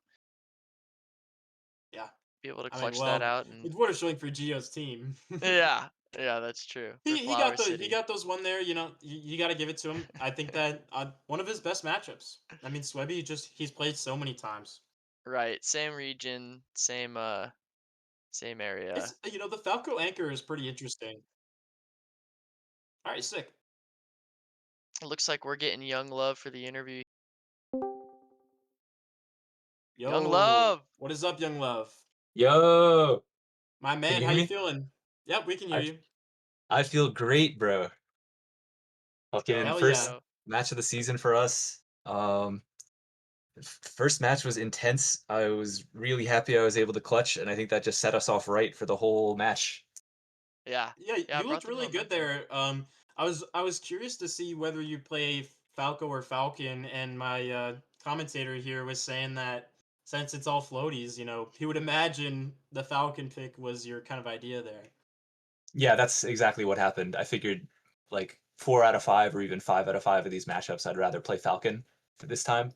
Yeah, Be able to I mean, clutch that well, out and what a showing for Geo's team. yeah, yeah, that's true. For Flower He City. got those one there. You know, you got to give it to him. I think that one of his best matchups. I mean, Swebby just he's played so many times. Right, same region, same area. It's the Falco anchor is pretty interesting. All right, sick. It looks like we're getting Young Love for the interview. Young Yo, Love! what is up, young love? Yo, My can man, you how hear you me? feeling? Yep, we can hear I you. I feel great, bro. Let's go, Fucking Hell let's yeah. first go. match of the season for us. First match was intense. I was really happy I was able to clutch, and I think that just set us off right for the whole match. Yeah, Yeah, yeah, you brought looked the really good momentum. there. I was curious to see whether you play Falco or Falcon, and my commentator here was saying that since it's all floaties, he would imagine the Falcon pick was your kind of idea there. Yeah, that's exactly what happened. I figured like 4 out of 5 or even 5 out of 5 of these matchups, I'd rather play Falcon for this time.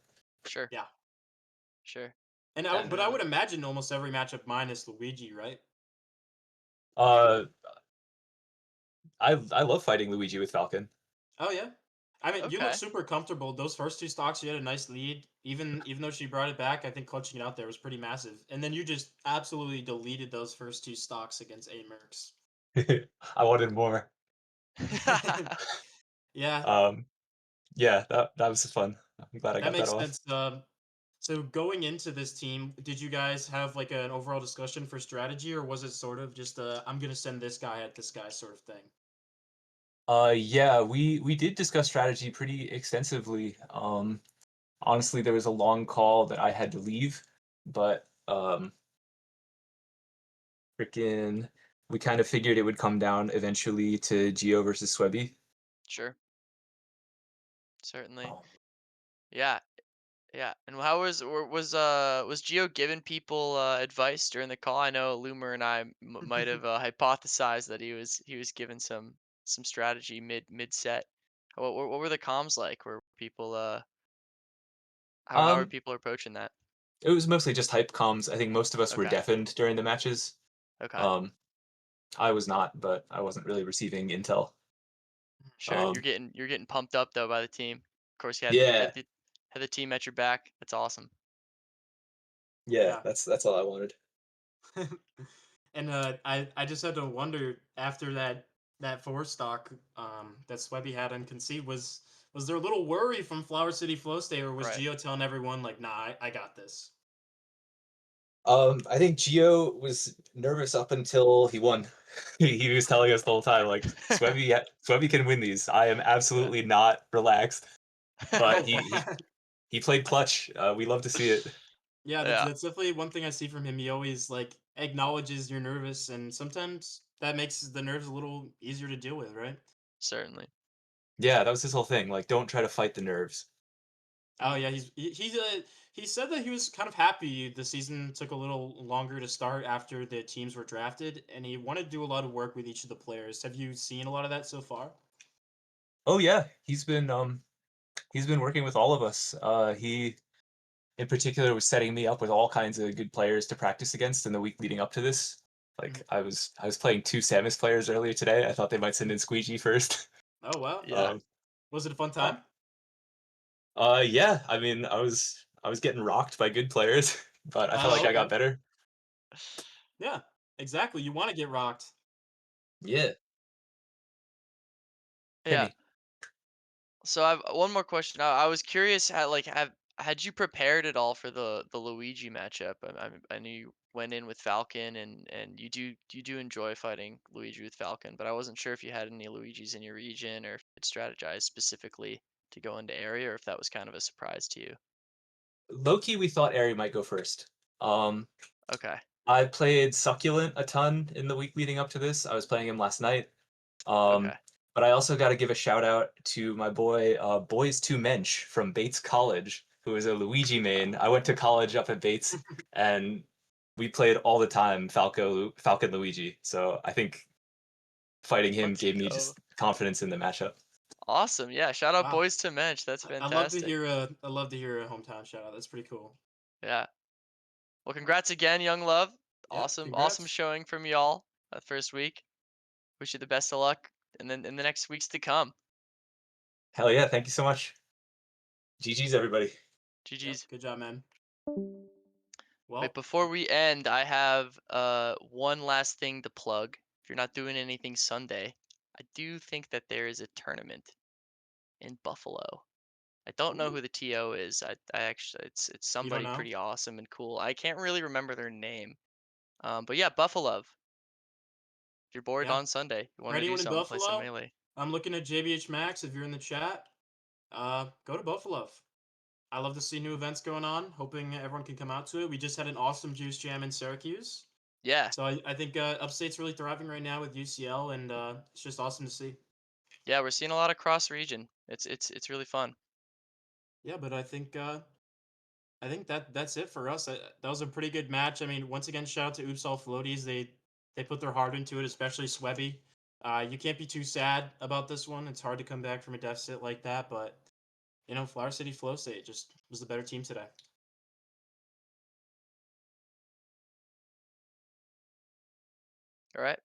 Sure, Yeah, sure. but And I would imagine almost every matchup minus Luigi, right? Uh, I love fighting Luigi with Falcon. Oh yeah. I mean, you look okay. super comfortable. Those first two stocks, you had a nice lead. Even though she brought it back, I think clutching it out there was pretty massive. And then you just absolutely deleted those first two stocks against A Mercs. I wanted more. Yeah, Um, yeah, that was fun. I'm glad I that got that makes off. sense. So going into this team, did you guys have like an overall discussion for strategy, or was it sort of just I'm gonna send this guy at this guy sort of thing? Yeah, we did discuss strategy pretty extensively. Honestly, there was a long call that I had to leave, but freaking, we kind of figured it would come down eventually to Geo versus Swebby. Sure, certainly. Um, Yeah, yeah. And how was Geo giving people advice during the call? I know Loomer and I might have hypothesized that he was given some strategy mid set. What were the comms like? Were people how are Um, people approaching that? it was mostly just hype comms. I think most of us were Okay, deafened during the matches. okay, Um, I was not, but I wasn't really receiving intel. sure. You're Um, getting pumped up though by the team. Of course, you yeah, had the team at your back. That's awesome. yeah, Yeah. that's all I wanted. And I just had to wonder after that four stock that Swebby had on concede was there a little worry from Flower City Flow State, or was Right. Geo telling everyone like, nah, I got this? I think Gio was nervous up until he won. He was telling us the whole time, like, Swebby can win these. I am Yeah. absolutely not relaxed, but Oh he played clutch. We love to see it. yeah, Yeah, that's definitely one thing I see from him. He always like acknowledges you're nervous, and sometimes that makes the nerves a little easier to deal with, right? certainly. Yeah, that was his whole thing. Like, don't try to fight the nerves. Oh yeah, Mhm. he said that he was kind of happy the season took a little longer to start after the teams were drafted, and he wanted to do a lot of work with each of the players. Have you seen a lot of that so far? Oh yeah, he's been working with all of us. He in particular was setting me up with all kinds of good players to practice against in the week leading up to this. Like Mhm. I was playing two Samus players earlier today. I thought they might send in Squeegee first. Oh wow, Yeah. um, was it a fun uh, time? yeah. I mean, I was getting rocked by good players, but I felt Oh like I got okay, better. yeah, exactly. You want to get rocked. Yeah, hit Yeah. me. So I've one more question. I was curious, had you prepared at all for the Luigi matchup? I knew you went in with Falcon, and you do enjoy fighting Luigi with Falcon, but I wasn't sure if you had any Luigis in your region or if it strategized specifically to go into area, or if that was kind of a surprise to you. Low key, we thought Ari might go first. Um, Okay. I played Succulent a ton in the week leading up to this. I was playing him last night. Okay. Um, but I also got to give a shout out to my boy, Boys to Mensch from Bates College, who is a Luigi main. I went to college up at Bates, and we played all the time Falcon Luigi. So I think fighting him Let's gave me go. just confidence in the matchup. Awesome. Yeah. Shout out Wow, boys to Mensch. That's I love to fantastic. hear a hometown shout out. That's pretty cool. Yeah. Well, congrats again, young love. Yeah, Awesome congrats. showing from y'all that first week. Wish you the best of luck, and then in the next weeks to come. Hell yeah! Thank you so much. GG's everybody. Yep, GG's. good job, man. Wait, Well, before we end, I have one last thing to plug. If you're not doing anything Sunday, I do think that there is a tournament in Buffalo. I don't know ooh, who the TO is. I actually it's you don't somebody know? pretty awesome and cool. I can't really remember their name. But yeah, Buffalo. If you're bored Yeah. on Sunday, you For want to do anyone in something, play some Buffalo, melee. I'm looking at JBH Max. If you're in the chat, go to Buffalo. I love to see new events going on. Hoping everyone can come out to it. We just had an awesome Juice Jam in Syracuse, Yeah, so I think Upstate's really thriving right now with UCL, and it's just awesome to see. yeah, we're seeing a lot of cross region. It's really fun. Yeah, but I think that's it for us. That was a pretty good match. I mean, once again, shout out to Upsall Floaties. They put their heart into it, especially Swebby. You can't be too sad about this one. It's hard to come back from a deficit like that, but Flower City Flow State just was the better team today. All right.